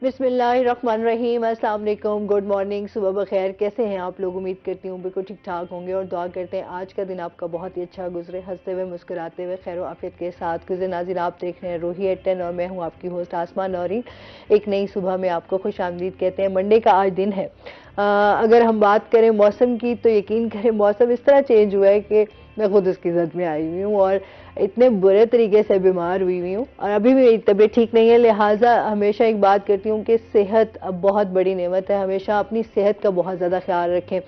बिस्मिल्लाहिर्रहमानिर्रहीम, अस्सलाम वालेकुम, गुड मॉर्निंग, सुबह बखैर। कैसे हैं आप लोग? उम्मीद करती हूँ बिल्कुल ठीक ठाक होंगे और दुआ करते हैं आज का दिन आपका बहुत ही अच्छा गुजरे, हंसते हुए मुस्कुराते हुए खैर आफियत के साथ गुजरे। नाज़रीन, आप देख रहे हैं रूही एट 10 और मैं हूँ आपकी होस्ट आसमा नौरीन। एक नई सुबह में आपको खुश आमदीद कहते हैं। मंडे का आज दिन है। अगर हम बात करें मौसम की तो यकीन करें मौसम इस तरह चेंज हुआ है कि मैं खुद उसकी जद में आई हुई हूँ और इतने बुरे तरीके से बीमार हुई हूँ और अभी भी मेरी तबीयत ठीक नहीं है। लिहाजा हमेशा एक बात करती हूँ कि सेहत अब बहुत बड़ी नेमत है, हमेशा अपनी सेहत का बहुत ज़्यादा ख्याल रखें।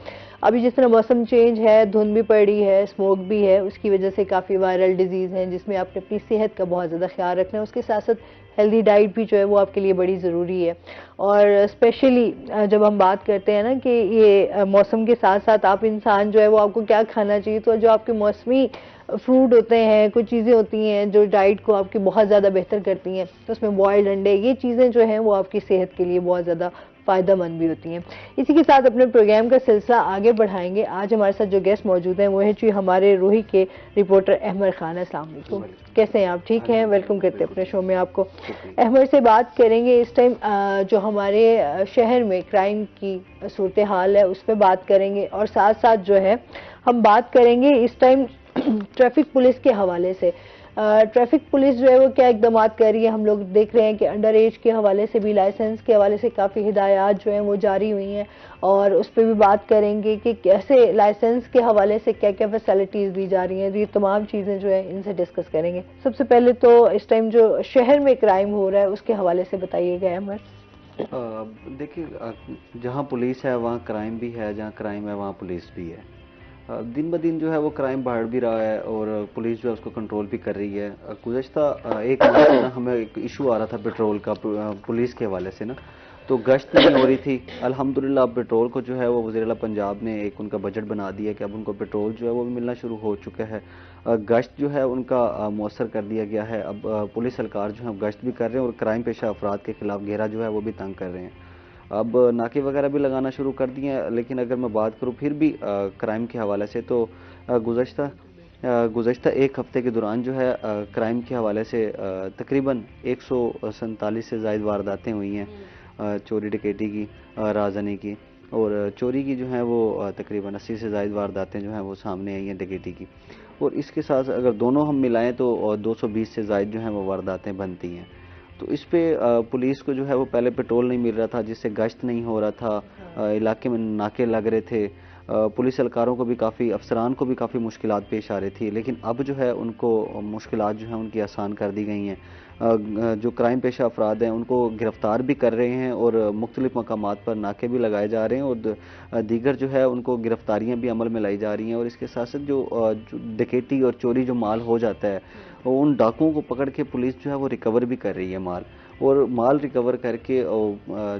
अभी जिस तरह मौसम चेंज है, धुंध भी पड़ी है, स्मोक भी है, उसकी वजह से काफ़ी वायरल डिजीज़ हैं जिसमें आपने अपनी सेहत का बहुत ज़्यादा ख्याल रखना है। उसके साथ साथ हेल्दी डाइट भी जो है वो आपके लिए बड़ी ज़रूरी है। और स्पेशली जब हम बात करते हैं ना कि ये मौसम के साथ साथ आप इंसान जो है वो आपको क्या खाना चाहिए, तो जो आपके मौसमी फ्रूट होते हैं, कुछ चीज़ें होती हैं जो डाइट को आपकी बहुत ज़्यादा बेहतर करती हैं, तो उसमें बॉयल्ड अंडे, ये चीज़ें जो हैं वो आपकी सेहत के लिए बहुत ज़्यादा फ़ायदेमंद भी होती हैं। इसी के साथ अपने प्रोग्राम का सिलसिला आगे बढ़ाएंगे। आज हमारे साथ जो गेस्ट मौजूद हैं वो है जी हमारे रूही के रिपोर्टर अहमद खान। अस्सलाम वालेकुम, कैसे हैं आप? ठीक हैं, वेलकम करते हैं अपने शो में आपको। अहमद से बात करेंगे इस टाइम जो हमारे शहर में क्राइम की सूरत हाल है उस पर बात करेंगे और साथ साथ जो है हम बात करेंगे इस टाइम ट्रैफिक पुलिस के हवाले से। ट्रैफिक पुलिस जो है वो क्या इकदाम कर रही है। हम लोग देख रहे हैं कि अंडर एज के हवाले से भी, लाइसेंस के हवाले से काफ़ी हिदायत जो हैं वो जारी हुई हैं और उस पर भी बात करेंगे कि कैसे लाइसेंस के हवाले से क्या क्या फैसिलिटीज़ दी जा रही हैं। ये तमाम चीज़ें जो है इनसे डिस्कस करेंगे। सबसे पहले तो इस टाइम जो शहर में क्राइम हो रहा है उसके हवाले से बताइएगा अहमद। देखिए, जहाँ पुलिस है वहाँ क्राइम भी है, जहाँ क्राइम है वहाँ पुलिस भी है। दिन ब दिन जो है वो क्राइम बढ़ भी रहा है और पुलिस जो है उसको कंट्रोल भी कर रही है। गुज़श्ता एक मंथ से ना हमें एक इशू आ रहा था पेट्रोल का, पुलिस के हवाले से ना, तो गश्त नहीं हो रही थी। अल्हम्दुलिल्लाह पेट्रोल को जो है वो वज़ीर आला पंजाब ने एक उनका बजट बना दिया कि अब उनको पेट्रोल जो है वो भी मिलना शुरू हो चुका है। गश्त जो है उनका मौसर कर दिया गया है। अब पुलिस एहलकार जो है गश्त भी कर रहे हैं और क्राइम पेशा अफराद के खिलाफ घेरा जो है वो भी तंग कर रहे हैं। अब नाके वगैरह भी लगाना शुरू कर दिए हैं। लेकिन अगर मैं बात करूं फिर भी क्राइम के हवाले से तो गुज़श्ता एक हफ्ते के दौरान जो है क्राइम के हवाले से तकरीबन 147 से ज़ायद वारदातें हुई हैं, चोरी डकैती की, राजनी की, और चोरी की जो है वो तकरीबन 80 से ज़ायद वारदातें जो हैं वो सामने आई हैं डकैती की। और इसके साथ अगर दोनों हम मिलाएं तो 220 से ज़ायद जो हैं वो वारदातें बनती हैं। तो इस पे पुलिस को जो है वो पहले पेट्रोल नहीं मिल रहा था, जिससे गश्त नहीं हो रहा था, इलाके में नाके लग रहे थे, पुलिस एहलकारों को भी काफ़ी, अफसरान को भी काफ़ी मुश्किलात पेश आ रही थी। लेकिन अब जो है उनको मुश्किलात जो हैं उनकी आसान कर दी गई हैं। जो क्राइम पेशा अफराद हैं उनको गिरफ्तार भी कर रहे हैं और मुख्तलिफ मकामात पर नाके भी लगाए जा रहे हैं और दीगर जो है उनको गिरफ्तारियाँ भी अमल में लाई जा रही हैं। और इसके साथ साथ जो डकैती और चोरी जो माल हो जाता है, उन डाकुओं को पकड़ के पुलिस जो है वो रिकवर भी कर रही है माल। और माल रिकवर करके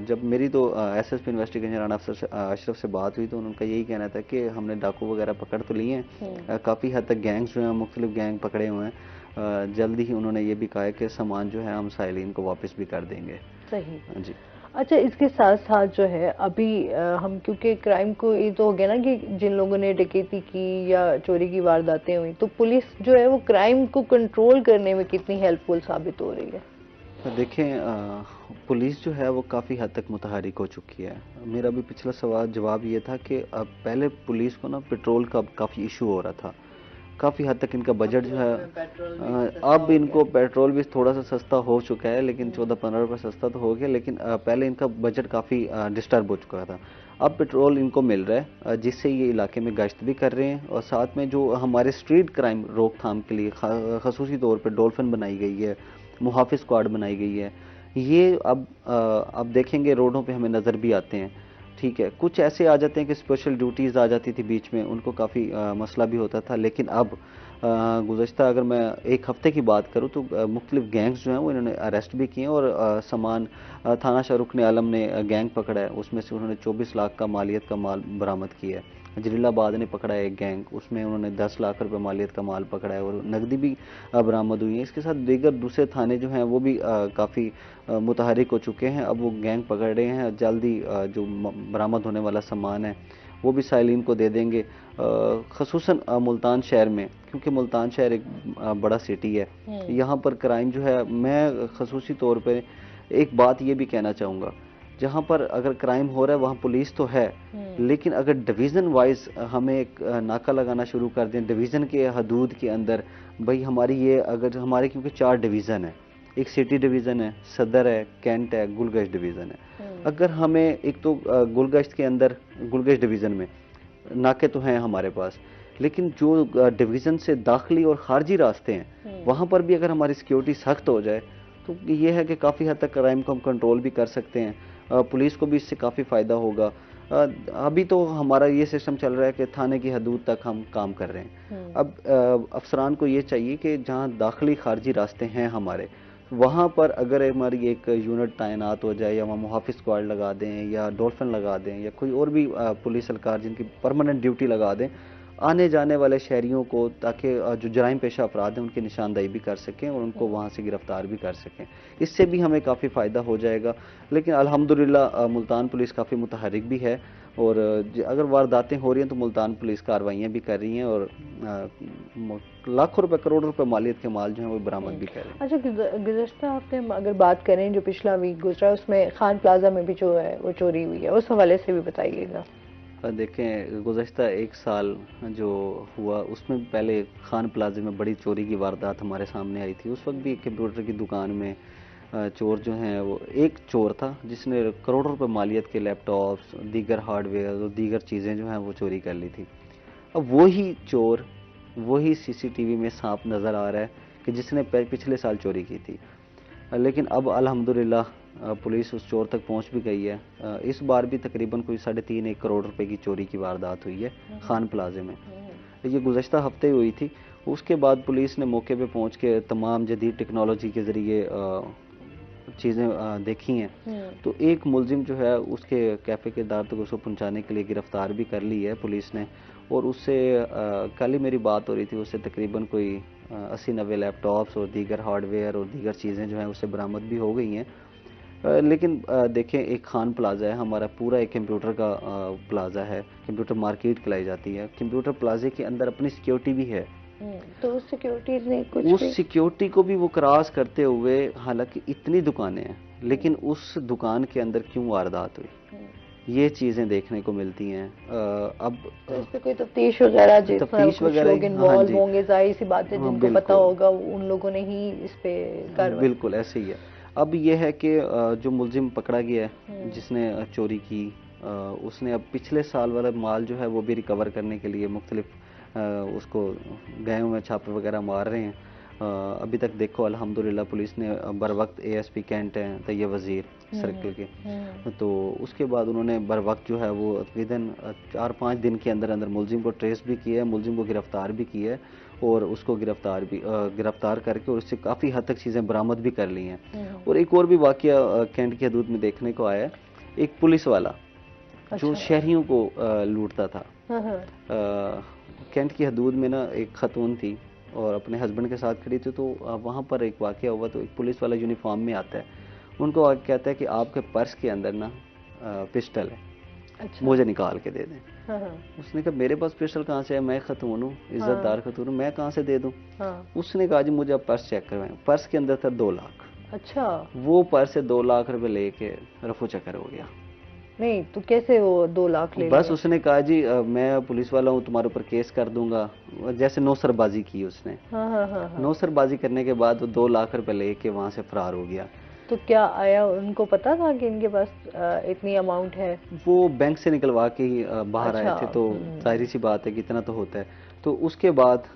जब मेरी तो एसएसपी इन्वेस्टिगेशन राना अफसर से, अशरफ से बात हुई तो उनका यही कहना था कि हमने डाकू वगैरह पकड़ तो लिए हैं, काफ़ी हद तक गैंग्स जो हैं मुख्तलिफ गैंग पकड़े हुए हैं। जल्दी ही उन्होंने ये भी कहा है कि सामान जो है हम साइलिन को वापस भी कर देंगे। सही जी। अच्छा, इसके साथ साथ जो है अभी हम क्योंकि क्राइम को ये तो हो गया ना कि जिन लोगों ने डकैती की या चोरी की वारदातें हुई, तो पुलिस जो है वो क्राइम को कंट्रोल करने में कितनी हेल्पफुल साबित हो रही है? देखें, पुलिस जो है वो काफ़ी हद तक मुतहरिक हो चुकी है। मेरा भी पिछला सवाल जवाब ये था कि अब पहले पुलिस को ना पेट्रोल का काफ़ी इशू हो रहा था, काफ़ी हद तक इनका बजट जो है, अब इनको पेट्रोल भी थोड़ा सा सस्ता हो चुका है, लेकिन 14-15 रुपये सस्ता तो हो गया, लेकिन पहले इनका बजट काफ़ी डिस्टर्ब हो चुका था। अब पेट्रोल इनको मिल रहा है, जिससे ये इलाके में गश्त भी कर रहे हैं और साथ में जो हमारे स्ट्रीट क्राइम रोकथाम के लिए खसूसी तौर पर डॉल्फिन बनाई गई है, मुहाफिज स्क्वाड बनाई गई है। ये अब देखेंगे रोडों पे हमें नज़र भी आते हैं। ठीक है, कुछ ऐसे आ जाते हैं कि स्पेशल ड्यूटीज़ आ जाती थी बीच में, उनको काफ़ी मसला भी होता था। लेकिन अब गुज़श्ता अगर मैं एक हफ़्ते की बात करूँ तो मुख्तलिफ गैंग्स जो हैं वो इन्होंने अरेस्ट भी किए हैं और थाना शाहरुख ने आलम ने गैंग पकड़ा है, उसमें से उन्होंने 24 लाख का मालियत का माल बरामद किया है। जलीलाबाद ने पकड़ा है एक गैंग, उसमें उन्होंने 10 लाख रुपए मालियत का माल पकड़ा है और नकदी भी बरामद हुई है। इसके साथ दीगर दूसरे थाने जो हैं वो भी काफ़ी मुतहरिक हो चुके हैं। अब वो गैंग पकड़ रहे हैं, जल्दी जो बरामद होने वाला सामान है वो भी साइलिन को दे देंगे, खसूसन मुल्तान शहर में, क्योंकि मुल्तान शहर एक बड़ा सिटी है। यहाँ पर क्राइम जो है, मैं खसूसी तौर पे एक बात ये भी कहना चाहूँगा, जहाँ पर अगर क्राइम हो रहा है वहाँ पुलिस तो है, लेकिन अगर डिवीज़न वाइज हमें एक नाका लगाना शुरू कर दें डिवीज़न के हदूद के अंदर, भाई हमारी ये अगर हमारे क्योंकि 4 डिवीज़न है, एक सिटी डिवीज़न है, सदर है, कैंट है, गुलगश्त डिवीज़न है। अगर हमें एक तो गुलगश्त के अंदर गुलगश्त डिवीज़न में नाके तो हैं हमारे पास, लेकिन जो डिवीज़न से दाखिली और खारजी रास्ते हैं वहाँ पर भी अगर हमारी सिक्योरिटी सख्त हो जाए तो ये है कि काफ़ी हद तक क्राइम को हम कंट्रोल भी कर सकते हैं। पुलिस को भी इससे काफ़ी फ़ायदा होगा। अभी तो हमारा ये सिस्टम चल रहा है कि थाने की हदूद तक हम काम कर रहे हैं। अब अफसरान को ये चाहिए कि जहाँ दाखिली खारजी रास्ते हैं हमारे, वहाँ पर अगर हमारी एक यूनिट तैनात हो जाए या वहाँ मुहाफिज स्क्वाड लगा दें या डॉल्फिन लगा दें या कोई और भी पुलिस एहलकार जिनकी परमानेंट ड्यूटी लगा दें आने जाने वाले शहरियों को, ताकि जो जराइम पेशा अफराद हैं उनकी निशानदेही भी कर सकें और उनको वहाँ से गिरफ्तार भी कर सकें। इससे भी हमें काफ़ी फ़ायदा हो जाएगा। लेकिन अल्हम्दुलिल्लाह मुल्तान पुलिस काफ़ी मुतहरिक भी है और अगर वारदातें हो रही हैं तो मुल्तान पुलिस कार्रवाइयाँ भी कर रही हैं और लाखों रुपए करोड़ों रुपए मालियत के माल जो हैं वो बरामद भी कर रहे हैं। अच्छा, गुज़श्ता हफ्ते अगर बात करें जो पिछला वीक गुजरा उसमें खान प्लाजा में भी जो है वो चोरी हुई है, उस हवाले से भी बताइएगा। देखें, गुज़श्ता 1 साल जो हुआ उसमें पहले खान प्लाजे में बड़ी चोरी की वारदात हमारे सामने आई थी। उस वक्त भी कंप्यूटर की दुकान में चोर जो हैं वो एक चोर था जिसने करोड़ों रुपए मालियत के लैपटॉप्स, दीगर हार्डवेयर और दीगर चीज़ें जो हैं वो चोरी कर ली थी। अब वही चोर वही सीसीटीवी में सांप नज़र आ रहा है कि जिसने पिछले साल चोरी की थी। लेकिन अब अल्हम्दुलिल्लाह पुलिस उस चोर तक पहुंच भी गई है। इस बार भी तकरीबन कोई 3.5-1 करोड़ रुपए की चोरी की वारदात हुई है खान प्लाजे में। ये गुज़श्ता हफ्ते हुई थी। उसके बाद पुलिस ने मौके पे पहुंच के तमाम जदीद टेक्नोलॉजी के ज़रिए चीज़ें देखी हैं। तो एक मुलजिम जो है उसके कैफ़े के दार तक उसको पहुंचाने के लिए गिरफ्तार भी कर ली है पुलिस ने और उससे कल ही मेरी बात हो रही थी, उससे तकरीबन कोई 80-90 लैपटॉप्स और दीगर हार्डवेयर और दीगर चीज़ें जो हैं उससे बरामद भी हो गई हैं। लेकिन देखें, एक खान प्लाजा है हमारा, पूरा एक कंप्यूटर का प्लाजा है, कंप्यूटर मार्केट कहलाई जाती है। कंप्यूटर प्लाजे के अंदर अपनी सिक्योरिटी भी है। तो उस सिक्योरिटी ने कुछ उस सिक्योरिटी को भी वो क्रॉस करते हुए, हालांकि इतनी दुकानें हैं लेकिन उस दुकान के अंदर क्यों वारदात हुई, ये चीजें देखने को मिलती हैं। अब तो इस पे कोई तफ्तीश वगैरह तफ्तीश वगैरह लोग इन्वॉल्व होंगे, जाहिर सी बात है जिनको पता होगा उन लोगों ने ही इस पे कार्रवाई। बिल्कुल ऐसे ही है। अब ये है कि जो मुलजिम पकड़ा गया है जिसने चोरी की, उसने अब पिछले साल वाला माल जो है वो भी रिकवर करने के लिए मुख्तलिफ उसको गए हुए छापे वगैरह मार रहे हैं। अभी तक देखो अल्हम्दुलिल्लाह पुलिस ने बर वक्त एएसपी कैंट हैं तैयब वजीर सर्किल के, तो उसके बाद उन्होंने बर वक्त जो है वो विदिन 4-5 दिन के अंदर अंदर मुलजिम को ट्रेस भी किया है, मुलजिम को गिरफ्तार भी किया है और उसको गिरफ्तार करके और उससे काफ़ी हद तक चीज़ें बरामद भी कर ली हैं। और एक और भी वाकया कैंट की हदूद में देखने को आया है, एक पुलिस वाला जो शहरियों को लूटता था। कैंट की हदूद में ना एक खतून थी और अपने हस्बैंड के साथ खड़ी थी, तो वहाँ पर एक वाकया हुआ, तो एक पुलिस वाला यूनिफॉर्म में आता है, उनको आके कहता है कि आपके पर्स के अंदर ना पिस्टल है। अच्छा। मुझे निकाल के दे दें। उसने कहा मेरे पास पिस्टल कहाँ से है, मैं खतून हूँ, इज्जतदार खतून हूँ, मैं कहाँ से दे दूँ। उसने कहा जी मुझे आप पर्स चेक करवाएं। पर्स के अंदर था 2 लाख। अच्छा। वो पर्स से 2 लाख रुपए लेके रफू चक्कर हो गया। नहीं तो कैसे वो 2 लाख ले बस उसने कहा जी मैं पुलिस वाला हूँ, तुम्हारे ऊपर केस कर दूंगा, जैसे नौसरबाजी की उसने। नौसरबाजी करने के बाद वो 2 लाख रुपए लेके वहां से फरार हो गया। तो क्या आया, उनको पता था कि इनके पास इतनी अमाउंट है? वो बैंक से निकलवा के ही बाहर आए थे, तो जाहिर सी बात है कि इतना तो होता है। तो उसके बाद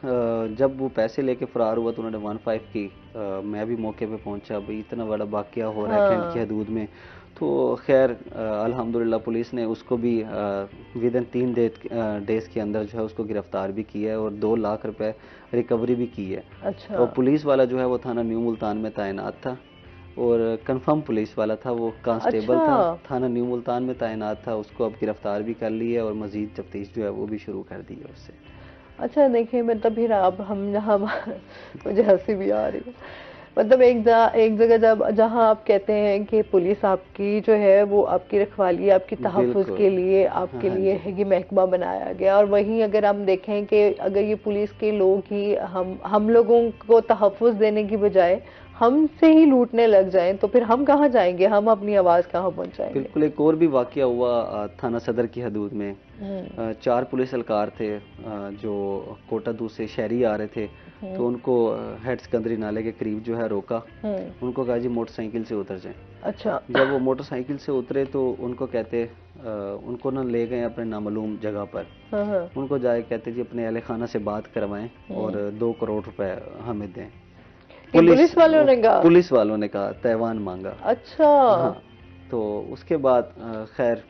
जब वो पैसे लेके फरार हुआ तो उन्होंने 15 की, मैं भी मौके पे पहुंचा, भाई इतना बड़ा वाकया हो रहा है कैंट की हदूद में। तो खैर अल्हम्दुलिल्लाह पुलिस ने उसको भी विदिन 3 डेज के अंदर जो है उसको गिरफ्तार भी किया है और 2 लाख रुपए रिकवरी भी की है। अच्छा। और पुलिस वाला जो है वो थाना न्यू मुल्तान में तैनात था और कंफर्म पुलिस वाला था, वो कांस्टेबल था, थाना न्यू मुल्तान में तैनात था। उसको अब गिरफ्तार भी कर ली है और मजीद तफ्तीश जो है वो भी शुरू कर दी है उससे। अच्छा देखिए, मैं तभी अब हम जहाँ मुझे हंसी भी आ रही है, मतलब एक जगह जहाँ आप कहते हैं कि पुलिस आपकी जो है वो आपकी रखवाली, आपकी तहफ़्फ़ुज़ के लिए आपके लिए ये महकमा बनाया गया, और वहीं अगर हम देखें कि अगर ये पुलिस के लोग ही हम लोगों को तहफ़्फ़ुज़ देने की बजाय हमसे ही लूटने लग जाएं तो फिर हम कहाँ जाएंगे, हम अपनी आवाज कहाँ पहुंचाएंगे? बिल्कुल। एक और भी वाकया हुआ थाना सदर की हदूद में। हम्म। 4 पुलिस एहलकार थे जो कोटा दूर से शहरी आ रहे थे, तो उनको हेड सिकंदरी नाले के करीब जो है रोका। उनको कहा जी मोटरसाइकिल से उतर जाएं। अच्छा। जब वो मोटरसाइकिल से उतरे तो उनको कहते उनको ना ले गए अपने नामालूम जगह पर। हाँ। उनको जाए कहते जी अपने अहले खाना से बात करवाएं और 2 करोड़ रुपए हमें दें। ये पुलिस वालों ने कहा? पुलिस वालों ने कहा, तैवान मांगा। अच्छा। हाँ। तो उसके बाद खैर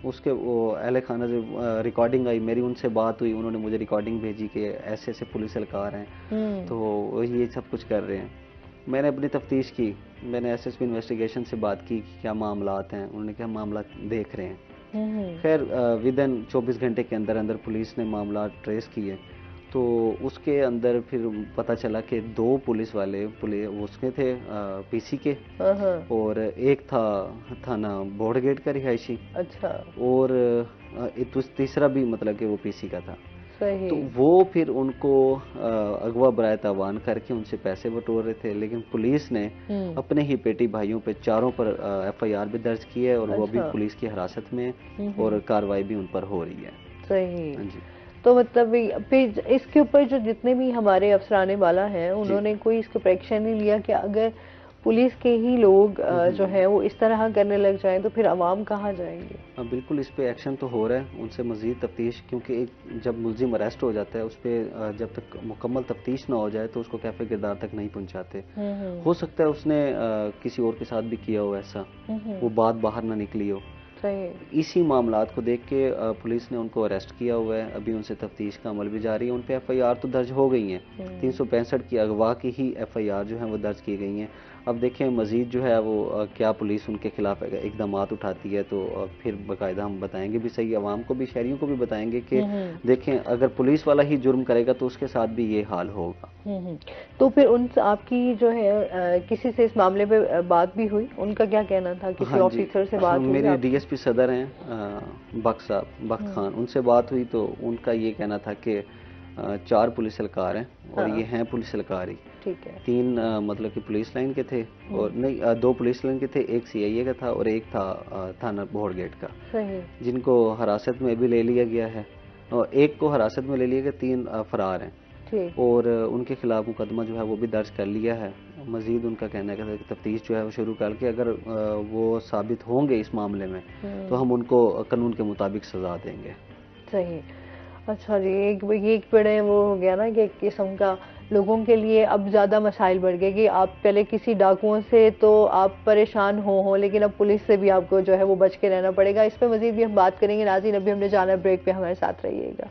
उसके वो अहले खाना से रिकॉर्डिंग आई, मेरी उनसे बात हुई, उन्होंने मुझे रिकॉर्डिंग भेजी कि ऐसे ऐसे पुलिस एहलकार हैं तो ये सब कुछ कर रहे हैं। मैंने अपनी तफ्तीश की, मैंने एसएसपी इन्वेस्टिगेशन से बात की कि क्या मामलात हैं। उन्होंने कहा मामला देख रहे हैं। खैर विद इन 24 घंटे के अंदर अंदर पुलिस ने मामला ट्रेस किए। तो उसके अंदर फिर पता चला कि 2 पुलिस वाले उसके थे पीसी के, और एक था थाना बोर्डगेट का रिहायशी। अच्छा। और तीसरा भी मतलब कि वो पीसी का था। सही। तो वो फिर उनको अगवा बराए तावान करके उनसे पैसे बटोर रहे थे, लेकिन पुलिस ने अपने ही पेटी भाइयों पे चारों पर एफआईआर भी दर्ज की है और वो अभी पुलिस की हिरासत में और कार्रवाई भी उन पर हो रही है। सही। हाँ जी। तो मतलब फिर इसके ऊपर जो जितने भी हमारे अफसराने वाला हैं उन्होंने कोई इसको प्रेक्शन नहीं लिया कि अगर पुलिस के ही लोग जो है वो इस तरह करने लग जाएं तो फिर अवाम कहाँ जाएंगे? हाँ बिल्कुल, इस पे एक्शन तो हो रहा है, उनसे मजीद तफ्तीश, क्योंकि एक जब मुलजिम अरेस्ट हो जाता है उस पर जब तक मुकम्मल तफ्तीश ना हो जाए तो उसको कैफे किरदार तक नहीं पहुंचाते। हो सकता है उसने किसी और के साथ भी किया हो ऐसा, वो बात बाहर ना निकली हो। इसी मामलात को देख के पुलिस ने उनको अरेस्ट किया हुआ है। अभी उनसे तफ्तीश का अमल भी जारी है। उन पे एफआईआर तो दर्ज हो गई हैं। 365 की अगवा की ही एफआईआर जो है वो दर्ज की गई हैं। अब देखें मजीद जो है वो क्या पुलिस उनके खिलाफ इकदाम उठाती है तो फिर बाकायदा हम बताएंगे भी सही, आवाम को भी, शहरियों को भी बताएंगे कि देखें अगर पुलिस वाला ही जुर्म करेगा तो उसके साथ भी ये हाल होगा। तो फिर उन आपकी जो है किसी से इस मामले पे बात भी हुई? उनका क्या कहना था? किसी ऑफिसर से बात हुई? मेरे डीएसपी सदर हैं बख्त खान, उनसे बात हुई तो उनका ये कहना था कि 4 पुलिस एहलकार हैं और ये हैं पुलिस एहलकार ही। ठीक है। 3 मतलब कि पुलिस लाइन के थे और नहीं 2 पुलिस लाइन के थे, एक सीआईए का था और एक था थाना बोर्डगेट का। सही। जिनको हिरासत में भी ले लिया गया है और एक को हिरासत में ले लिया गया, 3 फरार हैं और उनके खिलाफ मुकदमा जो है वो भी दर्ज कर लिया है। मजीद उनका कहना है कि तफ्तीश जो है वो शुरू करके अगर वो साबित होंगे इस मामले में तो हम उनको कानून के मुताबिक सजा देंगे। सही। अच्छा जी, एक बड़े वो हो गया ना कि एक किस्म का लोगों के लिए अब ज़्यादा मसाइल बढ़ गए कि आप पहले किसी डाकुओं से तो आप परेशान हो लेकिन अब पुलिस से भी आपको जो है वो बच के रहना पड़ेगा। इस पर मजीद भी हम बात करेंगे। नाज़रीन अभी हमने जाना ब्रेक पे, हमारे साथ रहिएगा।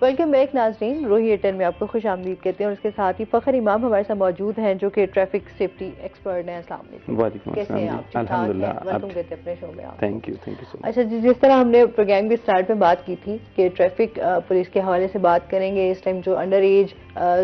वेलकम बैक नाज़रीन, रोही एयरटेल में आपको खुश आमदीद कहते हैं और इसके साथ ही फ़खर इमाम हमारे साथ मौजूद हैं जो कि ट्रैफिक सेफ्टी एक्सपर्ट हैं। अस्सलाम वालेकुम। कैसे हैं आप? अल्हम्दुलिल्लाह। वेलकम कहते हैं अपने शो में आप। Thank you so much. अच्छा जी, जिस तरह हमने प्रोग्राम की स्टार्ट में बात की थी कि ट्रैफिक पुलिस के हवाले से बात करेंगे। इस टाइम जो अंडर एज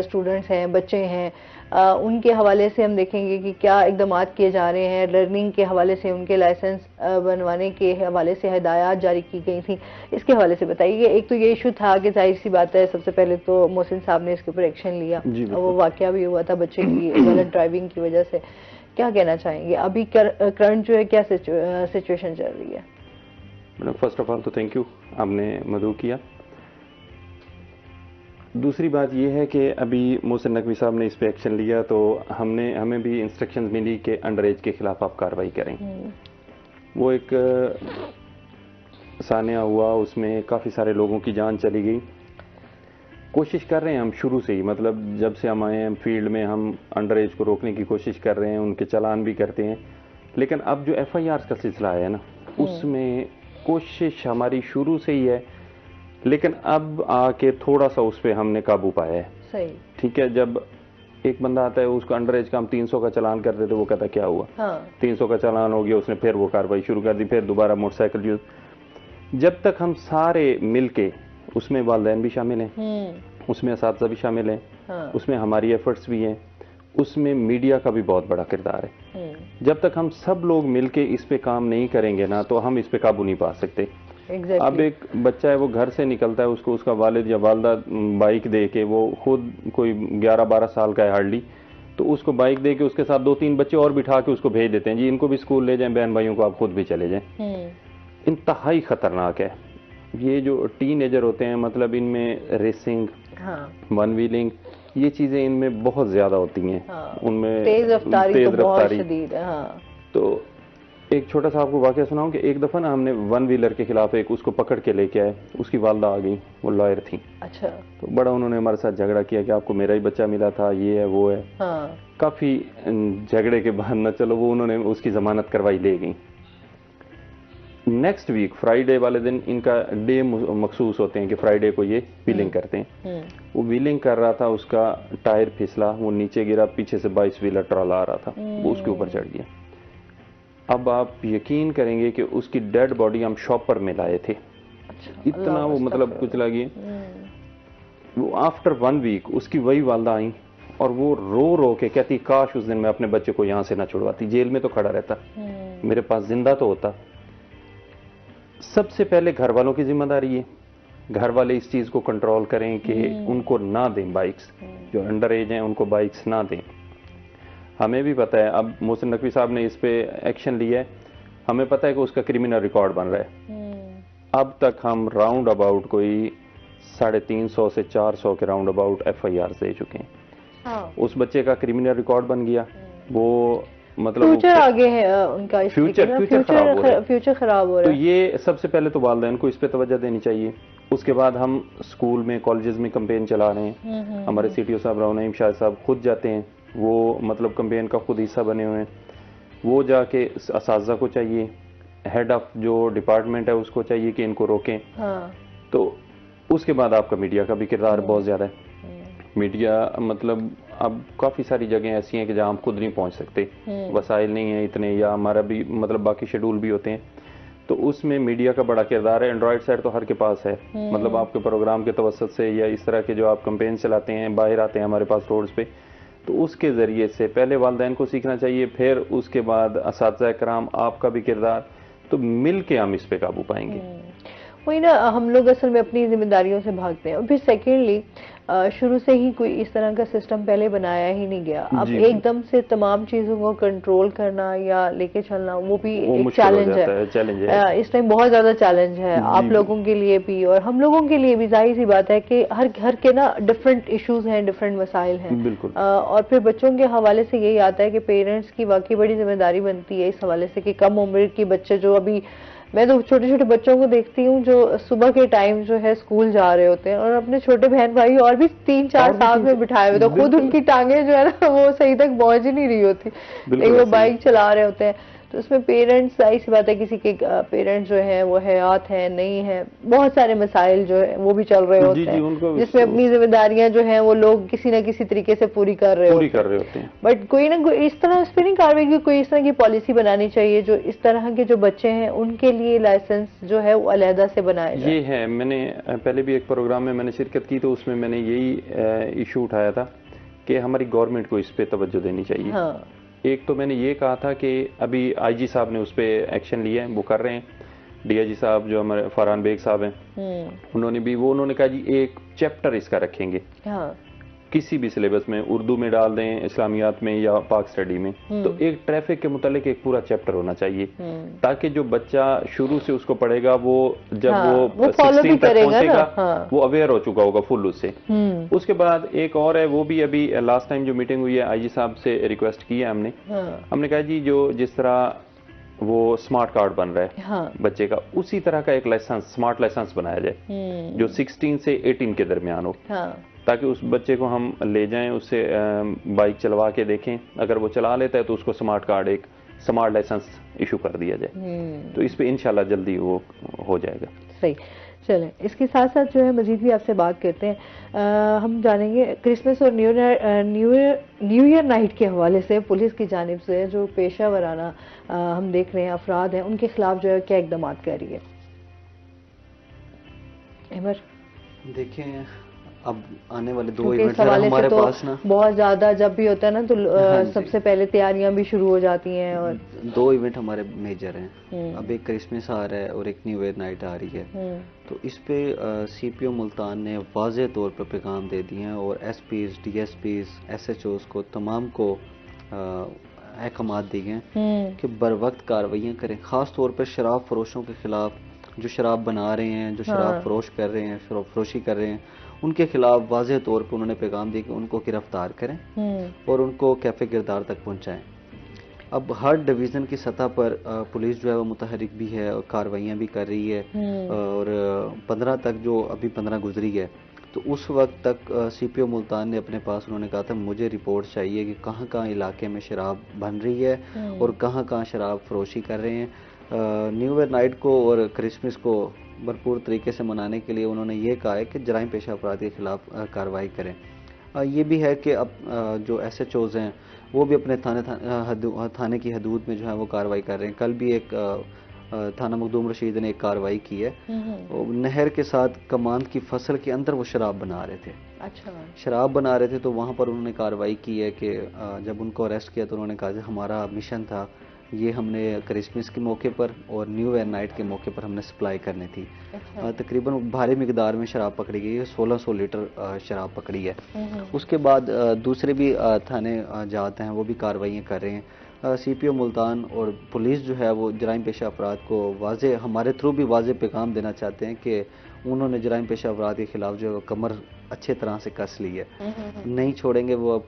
स्टूडेंट्स हैं, बच्चे हैं, उनके हवाले से हम देखेंगे कि क्या इकदाम किए जा रहे हैं। लर्निंग के हवाले से उनके लाइसेंस बनवाने के हवाले से हिदायत जारी की गई थी, इसके हवाले से बताइए। एक तो ये इशू था कि जाहिर सी बात है सबसे पहले तो मोहसिन साहब ने इसके ऊपर एक्शन लिया, वो वाकया भी हुआ था बच्चे की गलत ड्राइविंग की वजह से। क्या कहना चाहेंगे अभी करंट जो है क्या सिचुएशन चल रही है? मैडम फर्स्ट ऑफ ऑल तो थैंक यू, आपने मदऊ किया। दूसरी बात यह है कि अभी मोहसिन नकवी साहब ने इस पे एक्शन लिया तो हमें भी इंस्ट्रक्शंस मिली कि अंडर एज के खिलाफ आप कार्रवाई करें। वो एक सानिया हुआ, उसमें काफ़ी सारे लोगों की जान चली गई। कोशिश कर रहे हैं हम शुरू से ही, मतलब जब से हम आए हैं फील्ड में हम अंडर एज को रोकने की कोशिश कर रहे हैं, उनके चालान भी करते हैं। लेकिन अब जो एफआईआर का सिलसिला है ना, उसमें कोशिश हमारी शुरू से ही है, लेकिन अब आके थोड़ा सा उस पर हमने काबू पाया है। सही। ठीक है, जब एक बंदा आता है उसको अंडर एज का हम 300 का चालान कर देते, वो कहता क्या हुआ? 300 का चालान हो गया, उसने फिर वो कार्रवाई शुरू कर दी, फिर दोबारा मोटरसाइकिल यूज। जब तक हम सारे मिलके, उसमें वालिदैन भी शामिल हैं, उसमें असातिज़ा भी शामिल हैं, उसमें हमारी एफर्ट्स भी हैं, उसमें मीडिया का भी बहुत बड़ा किरदार है। जब तक हम सब लोग मिलके इस पे काम नहीं करेंगे ना तो हम इस पे काबू नहीं पा सकते। Exactly. अब एक बच्चा है वो घर से निकलता है, उसको उसका वालिद या वालदा बाइक दे के, वो खुद कोई 11-12 साल का है हार्डली, तो उसको बाइक दे के उसके साथ 2-3 बच्चे और बिठा के उसको भेज देते हैं, जी इनको भी स्कूल ले जाएं, बहन भाइयों को आप खुद भी चले जाएं। इंतहाई खतरनाक है। ये जो टीनेजर होते हैं, मतलब इनमें रेसिंग, वन व्हीलिंग, ये चीजें इनमें बहुत ज्यादा होती हैं। उनमें तेज रफ्तारी तो बहुत शदीद है। तो एक छोटा सा आपको वाकया सुनाऊं कि एक दफा ना हमने वन व्हीलर के खिलाफ एक उसको पकड़ के लेके आए, उसकी वालदा आ गई, वो लॉयर थी। अच्छा। तो बड़ा उन्होंने हमारे साथ झगड़ा किया कि आपको मेरा ही बच्चा मिला था, ये है वो है। काफी झगड़े के बाद ना चलो वो उन्होंने उसकी जमानत करवाई, ले गई। नेक्स्ट वीक फ्राइडे वाले दिन इनका डे मखसूस होते हैं कि फ्राइडे को ये व्हीलिंग करते हैं। वो व्हीलिंग कर रहा था, उसका टायर फिसला, वो नीचे गिरा, पीछे से 22 व्हीलर ट्रॉला आ रहा था, वो उसके ऊपर चढ़ गया। अब आप यकीन करेंगे कि उसकी डेड बॉडी हम शॉपर में लाए थे। अच्छा, इतना वो मतलब कुचला गया। वो आफ्टर 1 वीक उसकी वही वालदा आई और वो रो रो के कहती, काश उस दिन मैं अपने बच्चे को यहां से ना छुड़वाती, जेल में तो खड़ा रहता, मेरे पास जिंदा तो होता। सबसे पहले घर वालों की जिम्मेदारी है, घर वाले इस चीज को कंट्रोल करें कि उनको ना दें बाइक्स, जो अंडर एज हैं उनको बाइक्स ना दें। हमें भी पता है, अब मोहसिन नकवी साहब ने इस पे एक्शन लिया है, हमें पता है कि उसका क्रिमिनल रिकॉर्ड बन रहा है। अब तक हम राउंड अबाउट कोई 350 से 400 के राउंड अबाउट FIR दे चुके हैं। उस बच्चे का क्रिमिनल रिकॉर्ड बन गया, वो मतलब फ्यूचर आगे है उनका, फ्यूचर खराब हो रहा है। तो ये सबसे पहले तो वालिदैन को इस पे तवज्जो देनी चाहिए। उसके बाद हम स्कूल में, कॉलेजेस में कैंपेन चला रहे हैं। हमारे CTO साहब राव नईम शाह साहब खुद जाते हैं, वो मतलब कैंपेन का खुद हिस्सा बने हुए हैं। वो जाके असातिज़ा को चाहिए, हेड ऑफ जो डिपार्टमेंट है उसको चाहिए कि इनको रोकें। तो उसके बाद आपका मीडिया का भी किरदार बहुत ज्यादा है। मीडिया मतलब अब काफी सारी जगह ऐसी हैं कि जहां हम खुद नहीं पहुंच सकते, वसाइल नहीं है इतने, या हमारा भी मतलब बाकी शेड्यूल भी होते हैं, तो उसमें मीडिया का बड़ा किरदार है। एंड्रॉइड सेट तो हर के पास है, मतलब आपके प्रोग्राम के तवसत से या इस तरह के जो आप कैंपेन चलाते हैं, बाहर आते हैं हमारे पास रोड्स पे, तो उसके जरिए से पहले वालिदैन को सीखना चाहिए, फिर उसके बाद असातिज़ा कराम, आपका भी किरदार, तो मिल के हम इस पे काबू पाएंगे। वही ना, हम लोग असल में अपनी जिम्मेदारियों से भागते हैं। और फिर सेकेंडली शुरू से ही कोई इस तरह का सिस्टम पहले बनाया ही नहीं गया। अब एकदम से तमाम चीजों को कंट्रोल करना या लेके चलना, वो भी एक चैलेंज है। इस टाइम बहुत ज्यादा चैलेंज है आप लोगों के लिए भी और हम लोगों के लिए भी। जाहिर सी बात है कि हर घर के ना डिफरेंट इश्यूज हैं, डिफरेंट मसाइल हैं। और फिर बच्चों के हवाले से यही आता है कि पेरेंट्स की वाकई बड़ी जिम्मेदारी बनती है इस हवाले से कि कम उम्र के बच्चे जो अभी, मैं तो छोटे छोटे बच्चों को देखती हूँ जो सुबह के टाइम जो है स्कूल जा रहे होते हैं और अपने छोटे बहन भाई और भी 3-4 साथ में बिठाए हुए, तो खुद उनकी टांगे जो है ना वो सही तक पहुंच ही नहीं रही होती, लेकिन वो बाइक चला रहे होते हैं। तो उसमें पेरेंट्स, ऐसी बात है किसी के पेरेंट्स जो हैं वो हयात हैं नहीं है, बहुत सारे मसाइल जो है वो भी चल रहे होते हैं, जिसमें अपनी जिम्मेदारियां जो हैं वो लोग किसी न किसी तरीके से पूरी कर रहे होते हैं। बट कोई ना कोई इस तरह उस पर नहीं कार्रवाई की, कोई इस तरह की पॉलिसी बनानी चाहिए जो इस तरह के जो बच्चे हैं उनके लिए लाइसेंस जो है वो अलहदा से बनाया जाए। ये है, मैंने पहले भी एक प्रोग्राम में मैंने शिरकत की, तो उसमें मैंने यही इशू उठाया था कि हमारी गवर्नमेंट को इस पे तवज्जो देनी चाहिए। एक तो मैंने ये कहा था कि अभी IG साहब ने उस पर एक्शन लिया है, वो कर रहे हैं। DIG साहब जो हमारे फरहान बेग साहब हैं, उन्होंने कहा जी एक चैप्टर इसका रखेंगे, किसी भी सिलेबस में, उर्दू में डाल दें, इस्लामियात में या पाक स्टडी में, तो एक ट्रैफिक के मुतालिक एक पूरा चैप्टर होना चाहिए, ताकि जो बच्चा शुरू से उसको पढ़ेगा वो जब वो 16 तक पहुंचेगा वो अवेयर हो चुका होगा फुल उससे। उसके बाद एक और है, वो भी अभी लास्ट टाइम जो मीटिंग हुई है IG साहब से रिक्वेस्ट की है हमने कहा जी जो जिस तरह वो स्मार्ट कार्ड बन रहा है बच्चे का, उसी तरह का एक लाइसेंस, स्मार्ट लाइसेंस बनाया जाए जो 16 से 18 के दरमियान हो, ताकि उस बच्चे को हम ले जाएं, उससे बाइक चलवा के देखें, अगर वो चला लेता है तो उसको स्मार्ट कार्ड, एक स्मार्ट लाइसेंस इशू कर दिया जाए। तो इस पे इंशाल्लाह जल्दी वो हो जाएगा। सही, चलें इसके साथ साथ जो है मजीद भी आपसे बात करते हैं। हम जानेंगे क्रिसमस और न्यू ईयर नाइट के हवाले से पुलिस की जानिब से जो पेशा वराना हम देख रहे हैं अफराद हैं, उनके खिलाफ जो है क्या इकदाम कर रही है। देखें, अब आने वाले 2 क्योंकि इवेंट इस जरा हवाले से हमारे तो पास ना, बहुत ज्यादा जब भी होता है ना तो हाँ जी, सबसे पहले तैयारियां भी शुरू हो जाती हैं। और 2 इवेंट हमारे मेजर हैं। अब हम्म। एक क्रिसमस आ रहा है और एक न्यू ईयर नाइट आ रही है। हम्म। तो इस पे सीपीओ मुल्तान ने वाज़ेह तौर पर पैगाम दे दिए हैं और एसपीज, डीएसपीज, एसएचओज को तमाम को अहकामात दिए हैं कि बर वक्त कार्रवाइयाँ करें, ख़ास तौर पर शराब फरोशों के ख़िलाफ़, जो शराब बना रहे हैं, जो शराब हाँ। फरोश कर रहे हैं, शराब फरोशी कर रहे हैं, उनके खिलाफ वाज़ेह तौर पर उन्होंने पैगाम दिया कि उनको गिरफ्तार करें और उनको कैफ़े गिरदार तक पहुँचाएँ। अब हर डिवीज़न की सतह पर पुलिस जो है वो मुतहरिक भी है और कार्रवाइयाँ भी कर रही है। और 15 तक, जो अभी 15 गुजरी है, तो उस वक्त तक सीपीओ मुल्तान ने अपने पास, उन्होंने कहा था मुझे रिपोर्ट चाहिए कि कहाँ कहाँ इलाके में शराब बन रही है और कहाँ कहाँ शराब फरोशी कर रहे हैं। न्यू ईयर नाइट को और क्रिसमस को भरपूर तरीके से मनाने के लिए उन्होंने ये कहा है कि जराइम पेशा अपराध के खिलाफ कार्रवाई करें। ये भी है कि अब जो एसएचओज हैं वो भी अपने थाने की हदूद में जो है वो कार्रवाई कर रहे हैं। कल भी एक थाना मखदूम रशीद ने एक कार्रवाई की है। नहर के साथ कमांद की फसल के अंदर वो शराब बना रहे थे। अच्छा। शराब बना रहे थे, तो वहाँ पर उन्होंने कार्रवाई की है कि जब उनको अरेस्ट किया तो उन्होंने कहा कि हमारा मिशन था, ये हमने क्रिसमस के मौके पर और न्यू ईयर नाइट के मौके पर हमने सप्लाई करनी थी। अच्छा। तकरीबन भारी मिकदार में शराब पकड़ी गई है, 1600 लीटर शराब पकड़ी है। उसके बाद दूसरे भी थाने जाते हैं, वो भी कार्रवाइयाँ कर रहे हैं। सीपीओ मुल्तान और पुलिस जो है वो जराइम पेशा अपराध को वाज़े, हमारे थ्रू भी वाज़े पैगाम देना चाहते हैं कि उन्होंने जराइम पेशा अपराध के खिलाफ जो है कमर अच्छे तरह से कस ली है, नहीं छोड़ेंगे वो अब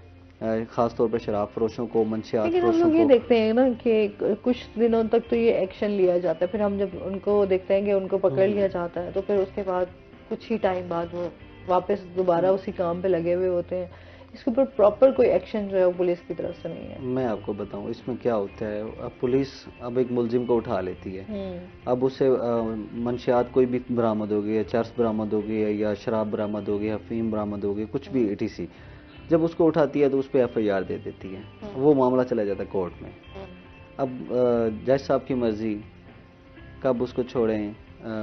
खास तौर पर शराब फरोशों को, मंशियात लेकिन हम फरोशों लोग ये को। देखते हैं ना कि कुछ दिनों तक तो ये एक्शन लिया जाता है, फिर हम जब उनको देखते हैं कि उनको पकड़ लिया जाता है तो फिर उसके बाद कुछ ही टाइम बाद वो वापस दोबारा उसी काम पे लगे हुए होते हैं। इसके ऊपर प्रॉपर कोई एक्शन जो है वो पुलिस की तरफ से नहीं है। मैं आपको बताऊं इसमें क्या होता है। अब पुलिस अब एक मुलजिम को उठा लेती है, अब उसे मंशियात कोई भी बरामद हो गई है, चर्स बरामद हो गई है या शराब बरामद हो गई है, अफीम बरामद हो गई, कुछ भी ETC, जब उसको उठाती है तो उस पर FIR दे देती है, वो मामला चला जाता है कोर्ट में। अब जज साहब की मर्जी कब उसको छोड़ें,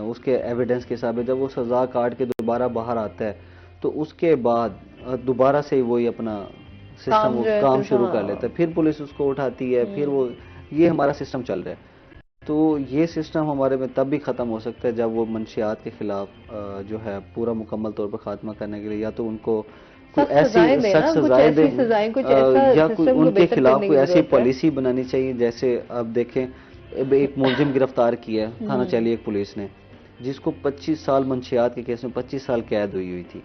उसके एविडेंस के हिसाब से जब वो सज़ा काट के दोबारा बाहर आता है तो उसके बाद दोबारा से वही अपना सिस्टम काम शुरू कर लेता है, फिर पुलिस उसको उठाती है, फिर वो, ये हमारा सिस्टम चल रहा है। तो ये सिस्टम हमारे में तब भी ख़त्म हो सकता है जब वो मंशियात के खिलाफ जो है पूरा मुकम्मल तौर पर खात्मा करने के लिए या तो उनको कोई ऐसी सख्त सजाएं दे या कोई उनके खिलाफ कोई ऐसी पॉलिसी बनानी चाहिए। जैसे अब देखें, एक मुलजिम गिरफ्तार किया है थाना चैली एक पुलिस ने, जिसको 25 साल मंशियात के केस में 25 साल कैद हुई थी।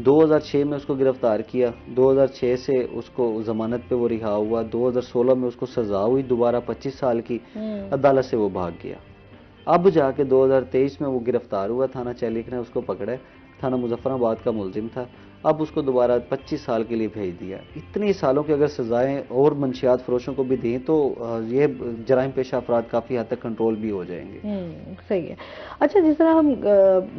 2006 में उसको गिरफ्तार किया, 2006 से उसको जमानत पे वो रिहा हुआ, 2016 में उसको सजा हुई दोबारा 25 साल की, अदालत से वो भाग गया। अब जाके 2023 में वो गिरफ्तार हुआ, थाना चैलिक ने उसको पकड़ा, थाना मुजफ्फराबाद का मुलजिम था, अब उसको दोबारा 25 साल के लिए भेज दिया। इतनी सालों की अगर सजाएं और मंशियात फरोशों को भी दें तो ये जराइम पेशा अपराध काफ़ी हद तक कंट्रोल भी हो जाएंगे। सही है। अच्छा, जिस तरह हम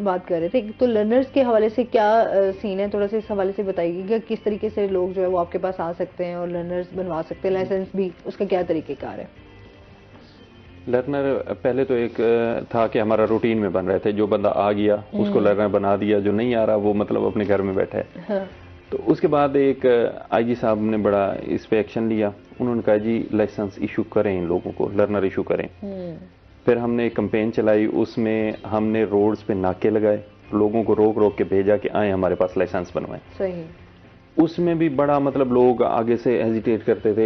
बात कर रहे थे, तो लर्नर्स के हवाले से क्या सीन है, थोड़ा सा इस हवाले से बताइएगा, किस तरीके से लोग जो है वो आपके पास आ सकते हैं और लर्नर्स बनवा सकते हैं, लाइसेंस भी, उसका क्या तरीक़ेकार है? लर्नर पहले तो एक था कि हमारा रूटीन में बन रहे थे, जो बंदा आ गया उसको लर्नर बना दिया, जो नहीं आ रहा वो मतलब अपने घर में बैठा है। हाँ। तो उसके बाद एक IG साहब ने बड़ा इस पे एक्शन लिया, उन्होंने कहा जी लाइसेंस इशू करें, इन लोगों को लर्नर इशू करें। फिर हमने एक कैंपेन चलाई, उसमें हमने रोड्स पे नाके लगाए, लोगों को रोक रोक के भेजा कि आए हमारे पास लाइसेंस बनवाएं। सही। उसमें भी बड़ा मतलब लोग आगे से हेजिटेट करते थे,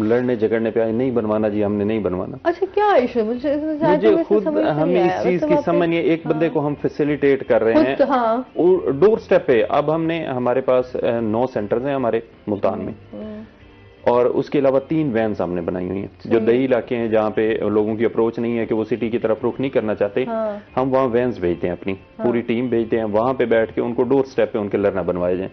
लड़ने झगड़ने पे आए, नहीं बनवाना जी, हमने नहीं बनवाना। अच्छा, क्या इशू? मुझे खुद हमें इस चीज की समझ नहीं है। एक बंदे को हम फैसिलिटेट कर रहे हैं डोर स्टेप पे। अब हमने, हमारे पास 9 सेंटर्स हैं हमारे मुल्तान में, और उसके अलावा 3 वैन्स हमने बनाई हुई हैं जो दही इलाके हैं जहाँ पे लोगों की अप्रोच नहीं है कि वो सिटी की तरफ रुख नहीं करना चाहते। हम वहाँ वैन्स भेजते हैं, अपनी पूरी टीम भेजते हैं, वहां पे बैठ के उनको डोर स्टेप पे उनके लर्नर बनवाए जाए।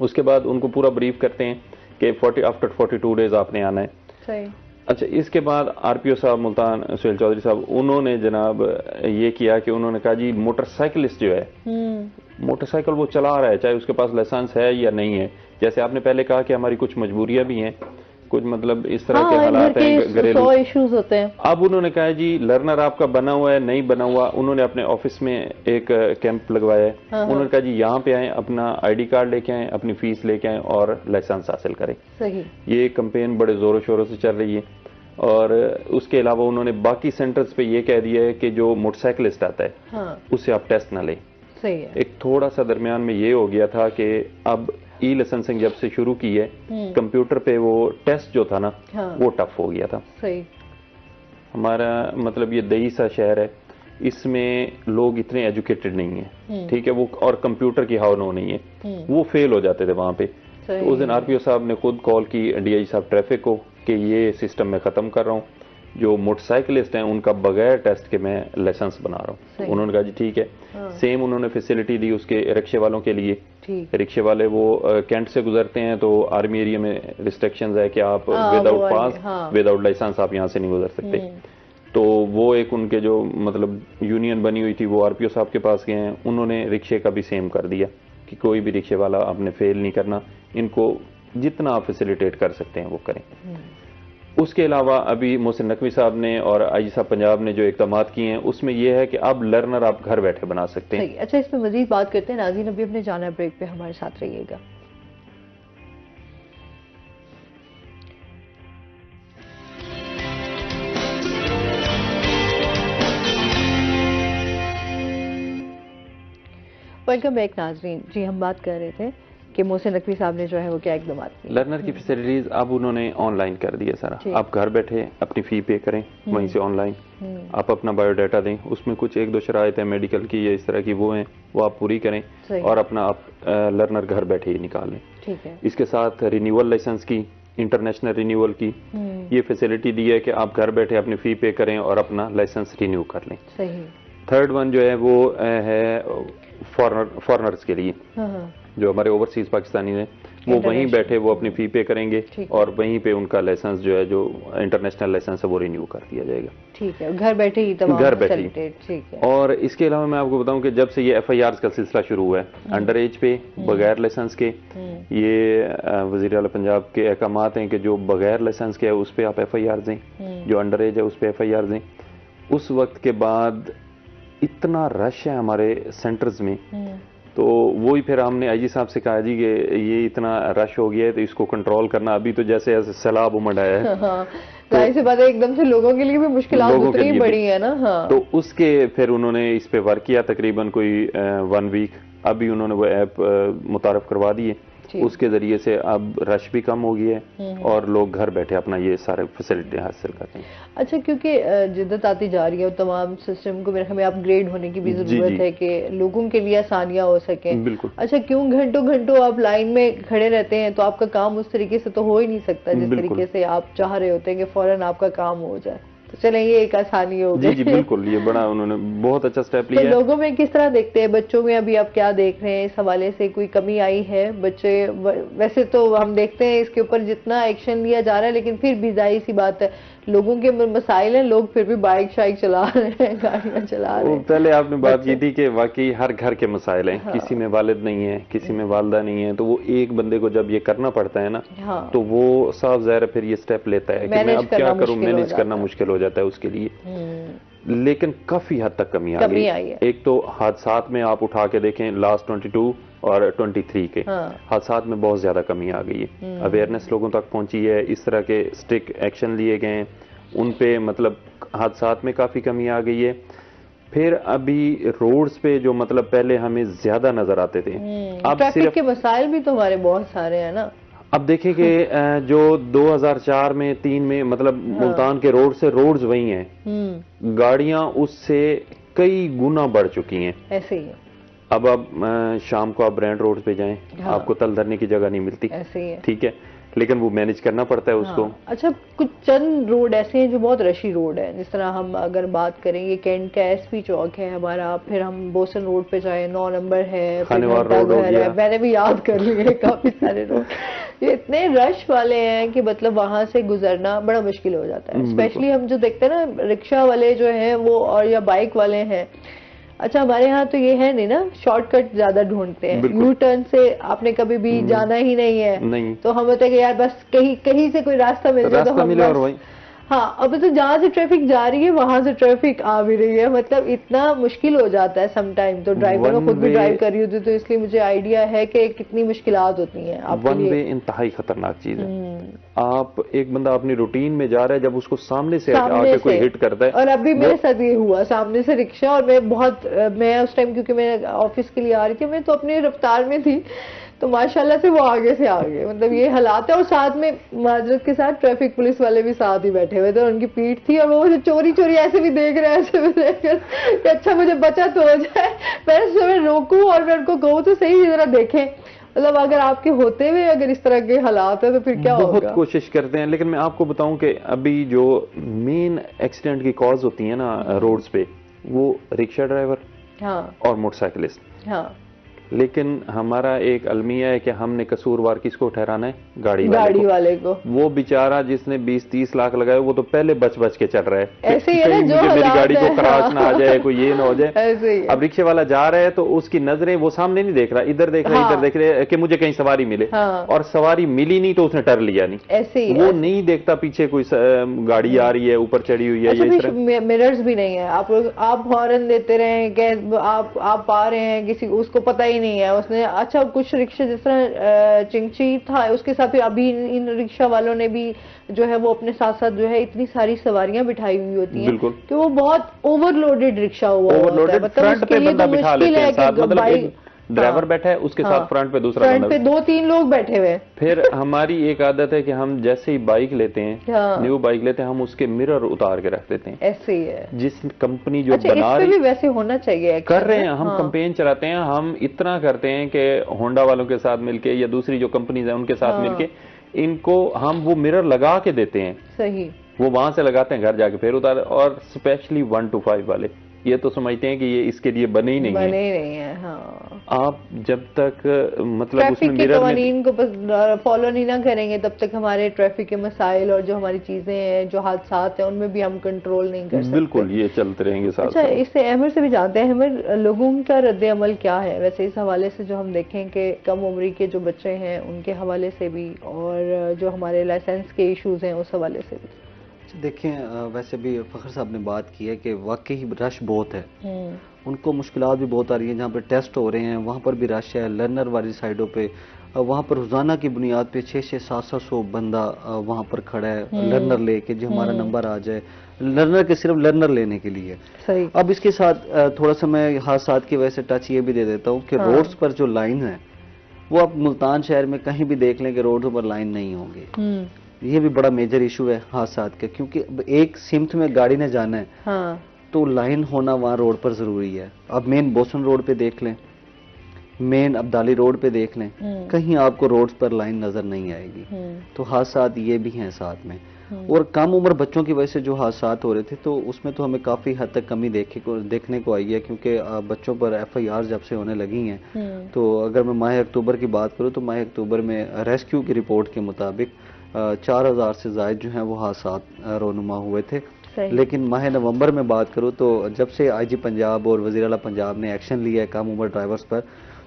उसके बाद उनको पूरा ब्रीफ करते हैं कि आफ्टर 42 डेज आपने आना है। सही। अच्छा, इसके बाद RPO साहब मुल्तान सुहेल चौधरी साहब, उन्होंने जनाब ये किया कि उन्होंने कहा जी मोटरसाइकिलिस्ट जो है, मोटरसाइकिल वो चला रहा है चाहे उसके पास लाइसेंस है या नहीं है, जैसे आपने पहले कहा कि हमारी कुछ मजबूरियां भी हैं, कुछ मतलब इस तरह के हाँ, हालात घर हैं के घरेलू। 100 इश्यूज होते हैं। अब उन्होंने कहा है जी लर्नर आपका बना हुआ है नहीं बना हुआ, उन्होंने अपने ऑफिस में एक कैंप लगवाया है। हाँ, उन्होंने कहा जी यहाँ पे आए, अपना आईडी कार्ड लेके आए, अपनी फीस लेके आए और लाइसेंस हासिल करें। सही। ये कैंपेन बड़े जोरों शोरों से चल रही है। और उसके अलावा उन्होंने बाकी सेंटर्स पे ये कह दिया है कि जो मोटरसाइकिलिस्ट आता है हाँ, उससे आप टेस्ट ना लें। सही है। एक थोड़ा सा दरमियान में ये हो गया था कि अब ई लाइसेंसिंग जब से शुरू की है, कंप्यूटर पे वो टेस्ट जो था ना, हाँ, वो टफ हो गया था। सही। हमारा मतलब ये दही सा शहर है, इसमें लोग इतने एजुकेटेड नहीं है, ठीक है, वो और कंप्यूटर की हाव नो नहीं है, वो फेल हो जाते थे वहां पे। तो उस दिन आरपीओ साहब ने खुद कॉल की डीआई साहब ट्रैफिक को कि ये सिस्टम मैं खत्म कर रहा हूँ, जो मोटरसाइकिलिस्ट हैं उनका बगैर टेस्ट के मैं लाइसेंस बना रहा हूँ। उन्होंने कहा जी ठीक है। हाँ, सेम उन्होंने फैसिलिटी दी उसके रिक्शे वालों के लिए। ठीक। रिक्शे वाले वो कैंट से गुजरते हैं तो आर्मी एरिया में रिस्ट्रिक्शंस है कि आप हाँ, विदाउट वो पास हाँ, विदाउट लाइसेंस आप यहाँ से नहीं गुजर सकते। तो वो एक उनके जो मतलब यूनियन बनी हुई थी वो आरपीओ साहब के पास गए हैं, उन्होंने रिक्शे का भी सेम कर दिया कि कोई भी रिक्शे वाला आपने फेल नहीं करना, इनको जितना आप फैसिलिटेट कर सकते हैं वो करें। उसके अलावा अभी मोहसिन नकवी साहब ने और आईजी साहब पंजाब ने जो इकदाम किए हैं उसमें यह है कि अब लर्नर आप घर बैठे बना सकते हैं। सही। अच्छा, इस पे मजीद बात करते हैं। नाज़रीन अभी अपने जाना ब्रेक पे, हमारे साथ रहिएगा। वेलकम बैक नाजरीन। जी, हम बात कर रहे थे कि मोहसिन नकवी साहब ने जो है वो क्या इकदाम किए। लर्नर की फैसिलिटीज अब उन्होंने ऑनलाइन कर दिया सारा। आप घर बैठे अपनी फी पे करें वहीं से ऑनलाइन, आप अपना बायोडाटा दें, उसमें कुछ एक दो शराइत है मेडिकल की या इस तरह की वो हैं, वो आप पूरी करें और अपना आप लर्नर घर बैठे ही निकाल लें। ठीक है। इसके साथ रिन्यूअल लाइसेंस की, इंटरनेशनल रिन्यूअल की ये फैसिलिटी दी है कि आप घर बैठे अपनी फी पे करें और अपना लाइसेंस रिन्यू कर लें। सही। थर्ड वन जो है वो है फॉरनर्स के लिए, जो हमारे ओवरसीज पाकिस्तानी हैं वो वहीं बैठे वो अपनी फी पे करेंगे और वहीं पे उनका लाइसेंस जो है जो इंटरनेशनल लाइसेंस है वो रिन्यू कर दिया जाएगा। ठीक है, घर बैठे ही तमाम घर बैठे ही। ठीक है। और इसके अलावा मैं आपको बताऊं कि जब से ये एफआईआर का सिलसिला शुरू हुआ है अंडर एज पे बगैर लाइसेंस के, ये वजीर आला पंजाब के अहकामात हैं कि जो बगैर लाइसेंस के है उस पर आप एफआईआर दें, जो अंडर एज है उस पर एफआईआर दें। उस वक्त के बाद इतना रश है हमारे सेंटर्स में, तो वही फिर हमने आईजी साहब से कहा जी कि ये इतना रश हो गया है तो इसको कंट्रोल करना, अभी तो जैसे ऐसे सैलाब उमड़ आया है। हाँ, जाहिर सी बात है एकदम से लोगों के लिए भी मुश्किलात उतनी बड़ी है ना। हाँ। तो उसके फिर उन्होंने इस पे वर्क किया तकरीबन कोई 1 वीक, अभी उन्होंने वो ऐप मुतारफ करवा दी है, उसके जरिए से अब रश भी कम हो गया है और लोग घर बैठे अपना ये सारे फैसिलिटी हासिल करते हैं। अच्छा, क्योंकि जिद्दत आती जा रही है तमाम सिस्टम को मेरे ख्याल में अपग्रेड होने की भी जरूरत है कि लोगों के लिए आसानियां हो सकें। बिल्कुल। अच्छा, क्यों घंटों घंटों आप लाइन में खड़े रहते हैं, तो आपका काम उस तरीके से तो हो ही नहीं सकता जिस तरीके से आप चाह रहे होते हैं कि फौरन आपका काम हो जाए। तो चलें, ये एक आसानी हो गई। जी बिल्कुल, ये बड़ा उन्होंने बहुत अच्छा स्टेप लिया। तो लोगों में किस तरह देखते हैं, बच्चों में अभी आप क्या देख रहे हैं, इस हवाले से कोई कमी आई है? बच्चे वैसे तो हम देखते हैं इसके ऊपर जितना एक्शन लिया जा रहा है, लेकिन फिर भी जाहिर सी बात है लोगों के मसाइल हैं, लोग फिर भी बाइक शाइक चला रहे हैं, गाड़ियां चला रहे हैं। पहले आपने बात की थी कि वाकई हर घर के मसाइल हैं। हाँ। किसी में वालिद नहीं है, किसी में वालदा नहीं है, तो वो एक बंदे को जब ये करना पड़ता है ना, हाँ। तो वो साफ ज़ाहिर फिर ये स्टेप लेता है कि मैं अब क्या करूं, मैनेज करना मुश्किल हो जाता है उसके लिए। लेकिन काफी हद तक कमी आ गई है। एक तो हादसात में आप उठा के देखें लास्ट 22 और 23 के हादसात में बहुत ज्यादा कमी आ गई है। अवेयरनेस लोगों तक पहुंची है, इस तरह के स्ट्रिक्ट एक्शन लिए गए हैं उन पे, मतलब हादसात में काफी कमी आ गई है। फिर अभी रोड्स पे जो मतलब पहले हमें ज्यादा नजर आते थे, अब ट्रैफिक के मसाइल भी तो हमारे बहुत सारे हैं ना। अब देखें कि जो 2004 में 3 में मतलब मुल्तान के रोड से रोड्स वही हैं, गाड़ियां उससे कई गुना बढ़ चुकी हैं। ऐसे ही है। अब शाम को आप ब्रांड रोड पे जाएं, हाँ। आपको तल धरने की जगह नहीं मिलती। ऐसे ही है। ठीक है, लेकिन वो मैनेज करना पड़ता है उसको। हाँ। अच्छा, कुछ चंद रोड ऐसे हैं जो बहुत रशी रोड है, जिस तरह हम अगर बात करेंगे कैंट का एसपी चौक है हमारा, फिर हम बोसन रोड पे जाए 9 नंबर है, खानेवाल रोड हो गया, मैंने भी याद कर लिए काफी सारे रोड ये इतने रश वाले हैं कि मतलब वहां से गुजरना बड़ा मुश्किल हो जाता है। स्पेशली हम जो देखते हैं ना रिक्शा वाले जो हैं वो, और या बाइक वाले हैं, अच्छा, हमारे यहाँ तो ये है नहीं ना, शॉर्टकट ज्यादा ढूंढते हैं। बिल्कुल। यू टर्न से आपने कभी भी जाना ही नहीं है, नहीं, तो हम होता है कि यार बस कहीं कहीं से कोई रास्ता मिल जाए तो रास्ता हम मिले और बस। वही। हाँ, अब तो जहाँ से ट्रैफिक जा रही है वहां से ट्रैफिक आ भी रही है, मतलब इतना मुश्किल हो जाता है सम टाइम। तो ड्राइवर, मैं वन खुद भी वे, ड्राइव कर रही होती तो इसलिए मुझे आइडिया है कि कितनी मुश्किलात होती हैं आपके वन लिए। वे इंतहाई खतरनाक चीज है। आप एक बंदा अपनी रूटीन में जा रहा है, जब उसको सामने से सामने आके कोई से। हिट करता है, और अभी वो मेरे साथ ये हुआ, सामने से रिक्शा, और मैं उस टाइम क्योंकि मैं ऑफिस के लिए आ रही थी, मैं तो अपनी रफ्तार में थी, तो माशाल्लाह से वो आगे से आ गए। मतलब ये हालात है। और साथ में माजरत के साथ ट्रैफिक पुलिस वाले भी साथ ही बैठे हुए थे, और उनकी पीठ थी, और वो मुझे चोरी चोरी ऐसे भी देख रहे हैं, ऐसे भी देख रहे हैं कि अच्छा मुझे बचत हो जाए, मैं रोकूं और मैं उनको कहूँ तो सही जरा देखें। मतलब अगर आपके होते हुए अगर इस तरह के हालात है तो फिर क्या बहुत होगा। कोशिश करते हैं। लेकिन मैं आपको बताऊं कि अभी जो मेन एक्सीडेंट की कॉज होती है ना रोड्स पे, वो रिक्शा ड्राइवर हाँ और मोटरसाइकिलिस्ट। हाँ, लेकिन हमारा एक अलमिया है कि हमने कसूरवार किसको ठहराना है? गाड़ी वाले को। वो बेचारा जिसने 20-30 लाख लगाए, वो तो पहले बच बच के चल रहा है ऐसे ही है ना, कहीं जो मुझे मेरी हालात गाड़ी को है, खराश ना आ जाए, कोई ये ना हो जाए। ऐसे ही है। अब रिक्शे वाला जा रहा है तो उसकी नजरें, वो सामने नहीं देख रहा, इधर देख रहा है, हाँ। इधर देख रहा है कि मुझे कहीं सवारी मिले। हाँ। और सवारी मिली नहीं तो उसने टर लिया नहीं। ऐसे ही वो है। नहीं देखता पीछे कोई गाड़ी आ रही है, ऊपर चढ़ी हुई है, अच्छा, या इस तरह। फिर मिरर्स भी नहीं है, आप हॉर्न देते रहे कि आप पा रहे हैं, किसी उसको पता ही नहीं है उसने। अच्छा, कुछ रिक्शा जिस तरह चिंची था, उसके साथ फिर अभी इन रिक्शा वालों ने भी जो है वो अपने साथ साथ जो है इतनी सारी सवारियां बिठाई हुई होती हैं बिल्कुल। कि वो बहुत ओवरलोडेड रिक्शा हुआ होता है। ओवरलोडेड, मतलब फ्रंट उसके पे लिए बंदा तो बिठा मुश्किल लेते हैं है साथ, कि मतलब बाइक। एक ड्राइवर बैठा है, उसके साथ फ्रंट पे दूसरा फ्रंट बंदा। पे 2-3 लोग बैठे हुए हैं। फिर हमारी एक आदत है कि हम जैसे ही बाइक लेते हैं, हाँ। न्यू बाइक लेते हैं, हम उसके मिरर उतार के रख देते हैं। ऐसे ही है। जिस कंपनी जो अच्छा, इस बना पे रही भी वैसे होना चाहिए action, कर रहे हैं, ना? हम हाँ। कंपेन चलाते हैं, हम इतना करते हैं कि होंडा वालों के साथ मिलके या दूसरी जो कंपनीज है उनके साथ हाँ। मिलके इनको हम वो मिरर लगा के देते हैं। सही। वो वहां से लगाते हैं, घर जाके फिर उतार। और स्पेशली 1 to 5 वाले ये तो समझते हैं कि ये इसके लिए बने ही नहीं है। बने ही नहीं है। हाँ, आप जब तक मतलब उसमें ट्रैफिक के मिरर में कवानीन को फॉलो नहीं ना करेंगे तब तक हमारे ट्रैफिक के मसाइल और जो हमारी चीजें हैं, जो हादसात हैं, उनमें भी हम कंट्रोल नहीं कर सकते। बिल्कुल ये चलते रहेंगे साथ अच्छा, साथ। इससे अहमद से भी जानते हैं, अहमद, लोगों का रद्द अमल क्या है वैसे इस हवाले से, जो हम देखें कि कम उम्री के जो बच्चे हैं उनके हवाले से भी, और जो हमारे लाइसेंस के इश्यूज हैं उस हवाले से भी। देखें, वैसे भी फ़खर साहब ने बात की है कि वाकई रश बहुत है, उनको मुश्किलात भी बहुत आ रही हैं। जहाँ पे टेस्ट हो रहे हैं वहाँ पर भी रश है, लर्नर वाली साइडों पे वहाँ पर रोज़ाना की बुनियाद पे 600-700 बंदा वहाँ पर खड़ा है लर्नर लेके, जो हमारा नंबर आ जाए, लर्नर के सिर्फ लर्नर लेने के लिए। सही। अब इसके साथ थोड़ा सा मैं हादसात की वजह से टच ये भी दे देता हूँ कि रोड्स पर जो लाइन है वो आप मुल्तान शहर में कहीं भी देख लें कि रोड पर लाइन नहीं होगी। ये भी बड़ा मेजर इशू है हादसात का, क्योंकि एक सिमत में गाड़ी ने जाना है। हाँ। तो लाइन होना वहाँ रोड पर ज़रूरी है। अब मेन बोसन रोड पे देख लें, मेन अब्दाली रोड पे देख लें, कहीं आपको रोड्स पर लाइन नज़र नहीं आएगी। तो हादसात ये भी हैं साथ में। और कम उम्र बच्चों की वजह से जो हादसात हो रहे थे, तो उसमें तो हमें काफ़ी हद तक कमी देखने को आई है, क्योंकि बच्चों पर FIR जब से होने लगी हैं, तो अगर मैं माह अक्टूबर की बात करूँ तो माह अक्टूबर में रेस्क्यू की रिपोर्ट के मुताबिक 4000 से ज़ायद जो हैं वो हादसात रोनुमा हुए थे। लेकिन माह नवंबर में बात करूँ तो जब से IG पंजाब और वज़ीर आला पंजाब ने एक्शन लिया है कम उम्र ड्राइवर्स पर,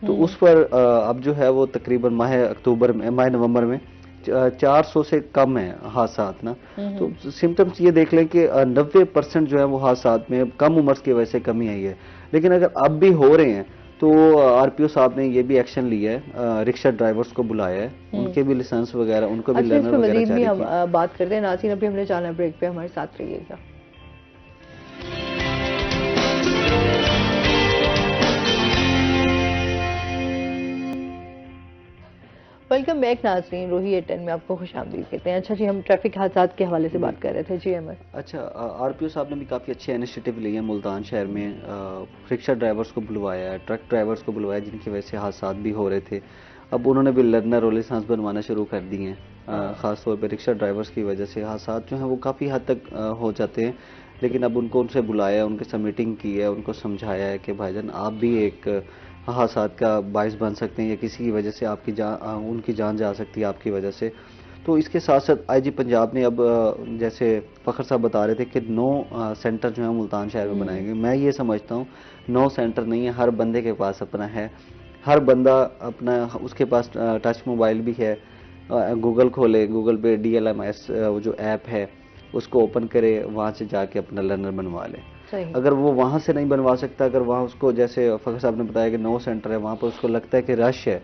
तो उस पर अब जो है वो तकरीबन माह नवंबर में 400 से कम है हादसात ना। तो सिम्टम्स ये देख लें कि 90% जो है वो हादसात में कम उम्र की वजह से कमी आई है। लेकिन अगर अब भी हो रहे हैं तो RPO साहब ने ये भी एक्शन लिया है, रिक्शा ड्राइवर्स को बुलाया है, उनके भी लाइसेंस वगैरह, उनको भी लर्नर वगैरह जारी किए। हम बात करते हैं नाज़रीन, अभी हमने जाना ब्रेक पे, हमारे साथ रहिएगा। वेलकम बैक नाज़रीन, रोही A10 में आपको खुशामदीद कहते हैं। अच्छा जी, हम ट्रैफिक हादसात के हवाले से बात कर रहे थे। जी अहमद। अच्छा, RPO साहब ने भी काफ़ी अच्छे इनिशिएटिव लिए हैं मुल्तान शहर में। रिक्शा ड्राइवर्स को बुलवाया है, ट्रक ड्राइवर्स को बुलवाया, जिनकी वजह से हादसात भी हो रहे थे। अब उन्होंने भी लर्नर और लाइसेंस बनवाना शुरू कर दिए हैं। ख़ास तौर पर रिक्शा ड्राइवर्स की वजह से हादसात जो हैं वो काफ़ी हद तक हो जाते हैं। लेकिन अब उनसे बुलाया, उनके साथ मीटिंग की है, उनको समझाया है कि भाईजान आप भी एक हादसात का बाइस बन सकते हैं, या किसी की वजह से उनकी जान जा सकती है आपकी वजह से। तो इसके साथ साथ आईजी पंजाब ने अब जैसे फखर साहब बता रहे थे कि 9 सेंटर जो है मुल्तान शहर में बनाएंगे। मैं ये समझता हूँ 9 सेंटर नहीं है, हर बंदे के पास अपना है, हर बंदा अपना, उसके पास टच मोबाइल भी है, गूगल खोले, गूगल पे DLMS वो जो ऐप है उसको ओपन करे, वहाँ से जाके अपना लर्नर बनवा ले। अगर वो वहाँ से नहीं बनवा सकता, अगर वहाँ उसको, जैसे फखर साहब ने बताया कि 9 सेंटर है, वहाँ पर उसको लगता है कि रश है,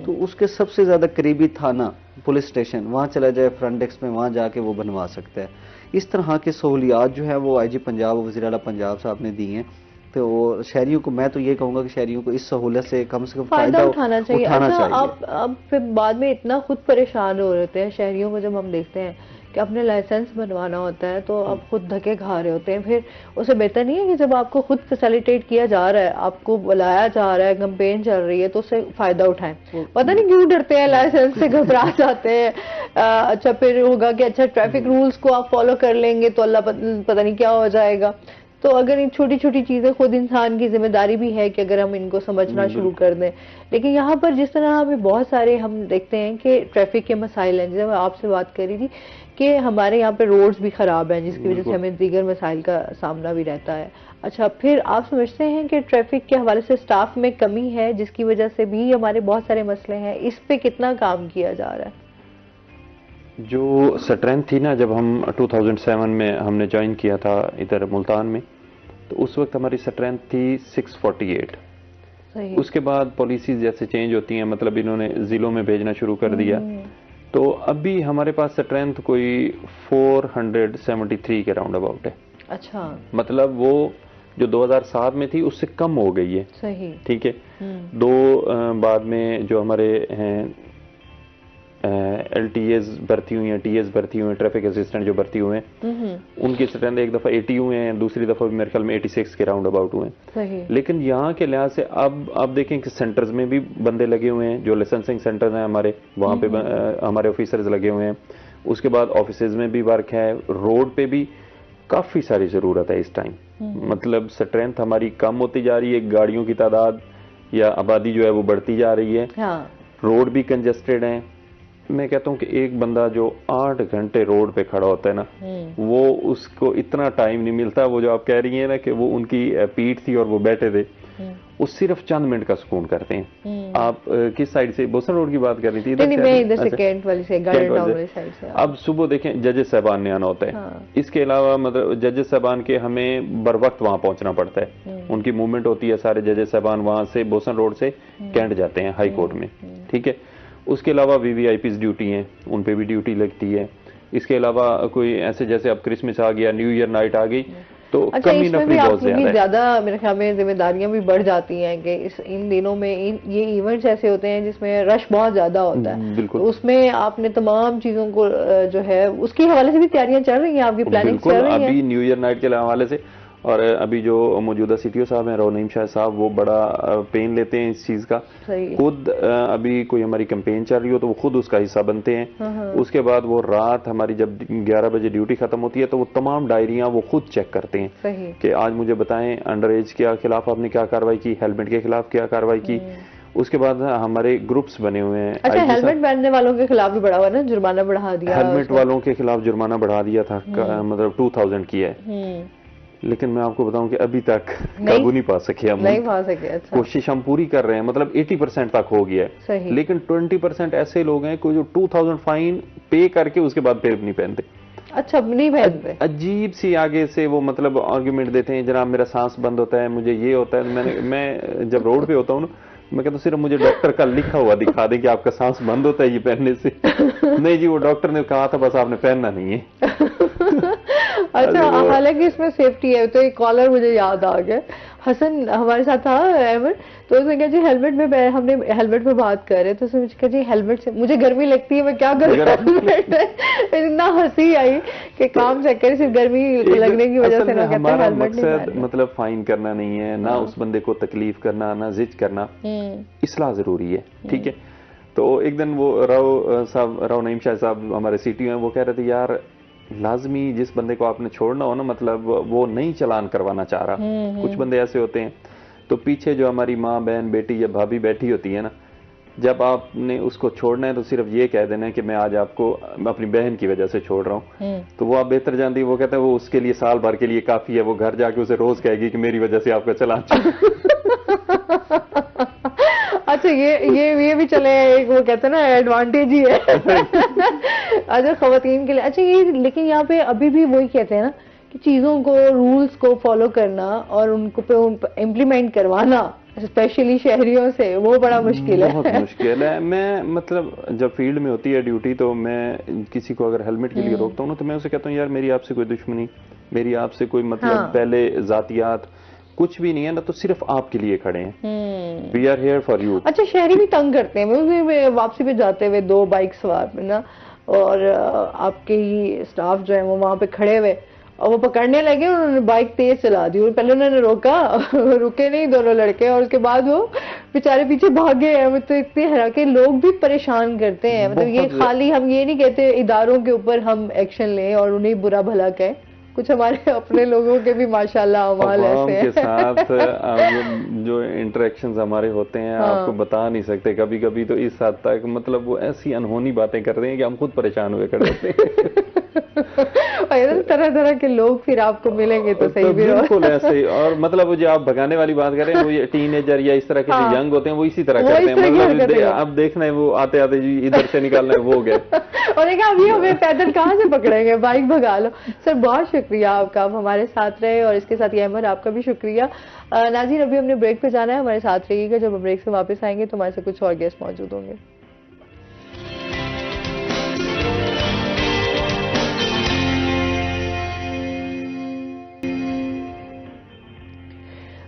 तो उसके सबसे ज्यादा करीबी थाना, पुलिस स्टेशन, वहाँ चला जाए, फ्रंट डेस्क में, वहाँ जाके वो बनवा सकता है। इस तरह की सहूलियात जो है वो IG पंजाब, वज़ीर आला पंजाब साहब ने दी हैं। तो शहरियों को, मैं तो ये कहूँगा कि शहरियों को इस सहूलियत से कम फायदा उठाना चाहिए। अब फिर बाद में इतना खुद परेशान हो रहे हैं शहरियों को, जब हम देखते हैं कि अपने लाइसेंस बनवाना होता है तो आप खुद धक्के खा रहे होते हैं। फिर उसे बेहतर नहीं है कि जब आपको खुद फैसिलिटेट किया जा रहा है, आपको बुलाया जा रहा है, कैंपेन चल रही है, तो उससे फायदा उठाएं। पता नहीं क्यों डरते हैं, लाइसेंस से घबरा जाते हैं। अच्छा फिर होगा कि अच्छा ट्रैफिक रूल्स को आप फॉलो कर लेंगे तो अल्लाह पता नहीं क्या हो जाएगा। तो अगर इन छोटी छोटी चीजें, खुद इंसान की जिम्मेदारी भी है कि अगर हम इनको समझना शुरू कर दें। लेकिन यहाँ पर जिस तरह हमें बहुत सारे हम देखते हैं कि ट्रैफिक के मसाइल हैं, जैसे मैं आपसे बात कर रही थी कि हमारे यहाँ पे रोड्स भी खराब हैं, जिसकी वजह से हमें दीगर मसाइल का सामना भी रहता है। अच्छा, फिर आप समझते हैं कि ट्रैफिक के हवाले से स्टाफ में कमी है, जिसकी वजह से भी हमारे बहुत सारे मसले हैं, इस पे कितना काम किया जा रहा है? जो स्ट्रेंथ थी ना, जब हम 2007 में हमने ज्वाइन किया था इधर मुल्तान में, तो उस वक्त हमारी स्ट्रेंथ थी 648। सही। उसके बाद पॉलिसीज जैसे चेंज होती हैं, मतलब इन्होंने जिलों में भेजना शुरू कर दिया, तो अभी हमारे पास स्ट्रेंथ कोई 473 के राउंड अबाउट है। अच्छा, मतलब वो जो 2007 में थी उससे कम हो गई है। सही, ठीक है। दो बाद में जो हमारे हैं LTAs भर्ती हुई हैं, TAs भर्ती हुए हैं, ट्रैफिक असिस्टेंट जो भर्ती हुए हैं, उनकी स्ट्रेंथ एक दफा 80 हुए हैं, दूसरी दफा मेरे ख्याल में 86 के राउंड अबाउट हुए हैं। लेकिन यहाँ के लिहाज से अब आप देखें कि सेंटर्स में भी बंदे लगे हुए हैं, जो लाइसेंसिंग सेंटर्स हैं हमारे, वहाँ पे हमारे ऑफिसर्स लगे हुए हैं। उसके बाद ऑफिसेज में भी वर्क है, रोड पे भी काफी सारी जरूरत है इस टाइम। मतलब स्ट्रेंथ हमारी कम होती जा रही है, गाड़ियों की तादाद या आबादी जो है वो बढ़ती जा रही है। रोड भी कंजेस्टेड है। मैं कहता हूँ कि एक बंदा जो 8 घंटे रोड पे खड़ा होता है ना, वो उसको इतना टाइम नहीं मिलता। वो जो आप कह रही हैं ना कि वो उनकी पीठ थी और वो बैठे थे, वो सिर्फ चंद मिनट का सुकून करते हैं। आप किस साइड से, बोसन रोड की बात कर रही थी? नहीं, मैं इधर से कैंट वाली से, गार्डन टाउन वाली साइड से। अब सुबह देखें जजेस साहबान ने आना होता है। इसके अलावा मतलब जजेस साहबान के हमें बर वक्त वहां पहुंचना पड़ता है। उनकी मूवमेंट होती है, सारे जजेस साहबान वहां से बोसन रोड से कैंट जाते हैं हाई कोर्ट में, ठीक है। उसके अलावा VVIPs ड्यूटी हैं, उन पे भी ड्यूटी लगती है। इसके अलावा कोई ऐसे, जैसे अब क्रिसमस आ गया, न्यू ईयर नाइट आ गई, तो अच्छा, कमी नफरी बहुत ज्यादा मेरे ख्याल में जिम्मेदारियां भी बढ़ जाती हैं कि इन दिनों में ये इवेंट्स ऐसे होते हैं जिसमें रश बहुत ज्यादा होता है। बिल्कुल। तो उसमें आपने तमाम चीजों को जो है उसके हवाले से भी तैयारियां चल रही हैं, आपकी प्लानिंग चल रही है? अभी न्यू ईयर नाइट के हवाले से, और अभी जो मौजूदा CTO साहब हैं रौनईम शाह साहब, वो बड़ा पेन लेते हैं इस चीज का। खुद अभी कोई हमारी कैंपेन चल रही हो तो वो खुद उसका हिस्सा बनते हैं। उसके बाद वो रात हमारी जब 11 बजे ड्यूटी खत्म होती है तो वो तमाम डायरियां वो खुद चेक करते हैं कि आज मुझे बताएं अंडर एज के खिलाफ आपने क्या कार्रवाई की, हेलमेट के खिलाफ क्या कार्रवाई की। उसके बाद हमारे ग्रुप्स बने हुए हैं। अच्छा, हेलमेट पहनने वालों के खिलाफ भी बढ़ा हुआ ना, जुर्माना बढ़ा दिया। हेलमेट वालों के खिलाफ जुर्माना बढ़ा दिया था, मतलब 2000 किया है। लेकिन मैं आपको बताऊं कि अभी तक काबू नहीं पा सके हम। नहीं पा सके। अच्छा। कोशिश हम पूरी कर रहे हैं, मतलब 80% तक हो गया है। लेकिन 20% ऐसे लोग हैं कोई जो 2000 फाइन पे करके उसके बाद फिर नहीं पहनते। अच्छा, नहीं पहनते। अजीब सी आगे से वो मतलब आर्ग्यूमेंट देते हैं, जनाब मेरा सांस बंद होता है, मुझे ये होता है। मैं जब रोड पे होता हूँ ना, मैं कहता हूँ सिर्फ मुझे डॉक्टर का लिखा हुआ दिखा दे कि आपका सांस बंद होता है ये पहनने से। नहीं जी, वो डॉक्टर ने कहा था, बस आपने पहनना नहीं है। अच्छा, हालांकि इसमें सेफ्टी है। तो एक कॉलर मुझे याद आ गया, हसन हमारे साथ था अहमद, तो उसने कहा जी हेलमेट में, हमने हेलमेट पे बात कर रहे, तो उसने मुझे कहा जी हेलमेट से मुझे गर्मी लगती है, मैं क्या करूं हेलमेट है। इतना हंसी आई कि काम से कर, सिर्फ गर्मी लगने की वजह से ना कहते हैं हेलमेट नहीं पहनना। मतलब फाइन करना नहीं है ना, उस बंदे को तकलीफ करना ना जिद करना, इस्लाह जरूरी है, ठीक है। तो एक दिन वो रौनईम शाह साहब हमारे CTO हैं, वो कह रहे थे यार लाजमी जिस बंदे को आपने छोड़ना हो ना, मतलब वो नहीं चालान करवाना चाह रहा। कुछ बंदे ऐसे होते हैं, तो पीछे जो हमारी माँ बहन बेटी या भाभी बैठी होती है ना, जब आपने उसको छोड़ना है तो सिर्फ ये कह देना है कि मैं आज आपको अपनी बहन की वजह से छोड़ रहा हूँ, तो वो आप बेहतर जानती है, वो कहता है वो उसके लिए साल भर के लिए काफी है, वो घर जाके उसे रोज कहेगी कि मेरी वजह से आपका चलान अच्छा, ये भी चले, एक वो कहते हैं ना एडवांटेज ही है। अच्छा, खवातीन के लिए। अच्छा, ये लेकिन यहाँ पे अभी भी वही कहते हैं ना कि चीजों को, रूल्स को फॉलो करना और उनको पे इम्प्लीमेंट करवाना, स्पेशली शहरियों से, वो बड़ा मुश्किल है। बहुत मुश्किल है। मैं मतलब जब फील्ड में होती है ड्यूटी, तो मैं किसी को अगर हेलमेट के लिए रोकता हूँ ना, तो मैं उसे कहता हूँ यार मेरी आपसे कोई दुश्मनी, मेरी आपसे कोई मतलब पहले जातियात कुछ भी नहीं है ना, तो सिर्फ आपके लिए खड़े हैं, we are here for you. अच्छा, शहरी भी तंग करते हैं। मैं वापसी पे जाते हुए 2 बाइक सवार में ना, और आपके ही स्टाफ जो है वो वहां पे खड़े हुए, और वो पकड़ने लगे, उन्होंने बाइक तेज चला दी, और पहले उन्होंने रोका, रुके नहीं दोनों लड़के, और उसके बाद वो बेचारे पीछे भागे हैं। तो इतने हरा के लोग भी परेशान करते हैं। मतलब ये खाली हम ये नहीं कहते इदारों के ऊपर हम एक्शन लें और उन्हें बुरा भला कहें, कुछ हमारे अपने लोगों के भी माशाल्लाह अमाल ऐसे हैं। के साथ जो इंटरेक्शंस हमारे होते हैं, आपको बता नहीं सकते। कभी कभी तो इस हद तक मतलब वो ऐसी अनहोनी बातें कर रहे हैं कि हम खुद परेशान हुए खड़े होते हैं। तरह तरह के लोग फिर आपको मिलेंगे तो सही भी। बिल्कुल ऐसे। और मतलब वो जो आप भगाने वाली बात कर रहे हैं, वो ये टीनेजर या इस तरह के जो यंग होते हैं, वो इसी तरह करते हैं। मतलब अब देखना है वो आते आते जी इधर से निकालना है, वो गए, और अभी हमें पैदल कहाँ से पकड़ेंगे, बाइक भगा लो। सर बहुत शुक्रिया आपका, आप हमारे साथ रहे, और इसके साथ अहमद आपका भी शुक्रिया। नाज़रीन, अभी हमने ब्रेक पे जाना है, हमारे साथ रहिएगा। जब हम ब्रेक से वापस आएंगे तो हमारे साथ कुछ और गेस्ट मौजूद होंगे।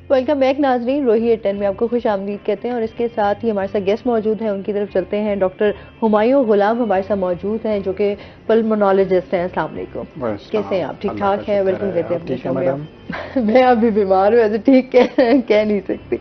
वेलकम बैक नाजरीन, रोही एट 10 में आपको खुश आमदीद कहते हैं, और इसके साथ ही हमारे साथ गेस्ट मौजूद हैं, उनकी तरफ चलते हैं। डॉक्टर हुमायूं गुलाम हमारे साथ मौजूद हैं, जो कि पल्मोनोलॉजिस्ट हैं। अस्सलाम वालेकुम, कैसे हैं आप? ठीक ठाक हैं? वेलकम कहते हैं अपने शो में। मैं अभी बीमार हूँ, ऐसे ठीक कह नहीं सकती।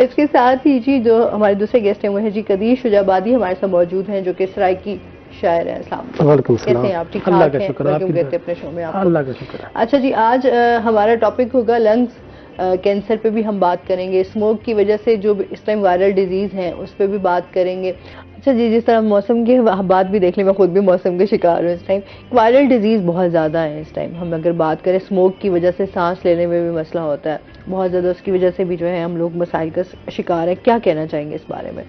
इसके साथ ही जी जो हमारे दूसरे गेस्ट हैं वो है जी कदीर शुजाबादी, हमारे साथ मौजूद हैं, जो कि सराइकी शायर है। कैसे हैं आप? ठीक ठाक हैं? वेलकम कहते हैं अपने शो में आपको। अल्लाह का शुक्र। अच्छा जी, आज हमारा टॉपिक होगा लंग्स कैंसर पे भी हम बात करेंगे। स्मोक की वजह से जो इस टाइम वायरल डिजीज हैं उस पर भी बात करेंगे। अच्छा जी, जिस तरह मौसम की बात भी देख लें, मैं खुद भी मौसम के शिकार हूँ इस टाइम। वायरल डिजीज बहुत ज़्यादा है इस टाइम। हम अगर बात करें स्मोक की वजह से सांस लेने में भी मसला होता है बहुत ज़्यादा, उसकी वजह से भी जो है हम लोग मसाइल का शिकार है। क्या कहना चाहेंगे इस बारे में?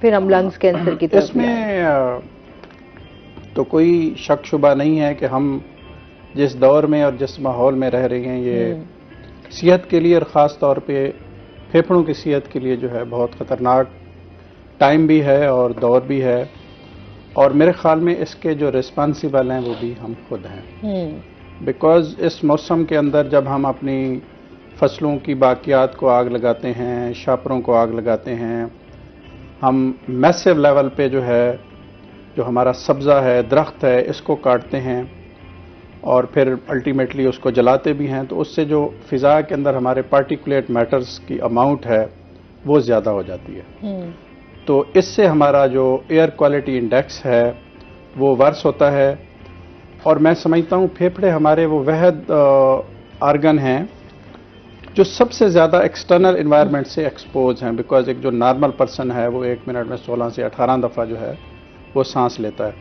फिर हम लंग्स कैंसर की तरफ। इसमें तो कोई शक शुबा नहीं है कि हम जिस दौर में और जिस माहौल में रह रहे हैं, ये सेहत के लिए और ख़ास तौर पे फेफड़ों की सेहत के लिए जो है बहुत ख़तरनाक टाइम भी है और दौर भी है। और मेरे ख्याल में इसके जो रिस्पॉन्सिबल हैं वो भी हम खुद हैं। बिकॉज़ इस मौसम के अंदर जब हम अपनी फसलों की बाकियात को आग लगाते हैं, शापरों को आग लगाते हैं, हम मैसिव लेवल पे जो है, जो हमारा सब्ज़ा है, दरख्त है, इसको काटते हैं और फिर अल्टीमेटली उसको जलाते भी हैं, तो उससे जो फ़िज़ा के अंदर हमारे पार्टिकुलेट मैटर्स की अमाउंट है वो ज़्यादा हो जाती है। तो इससे हमारा जो एयर क्वालिटी इंडेक्स है वो वर्स होता है। और मैं समझता हूँ फेफड़े हमारे वो वहद आर्गन हैं जो सबसे ज़्यादा एक्सटर्नल इन्वायरमेंट से एक्सपोज हैं। बिकॉज एक जो नॉर्मल पर्सन है वो 1 मिनट में 16 से 18 दफ़ा जो है वो सांस लेता है,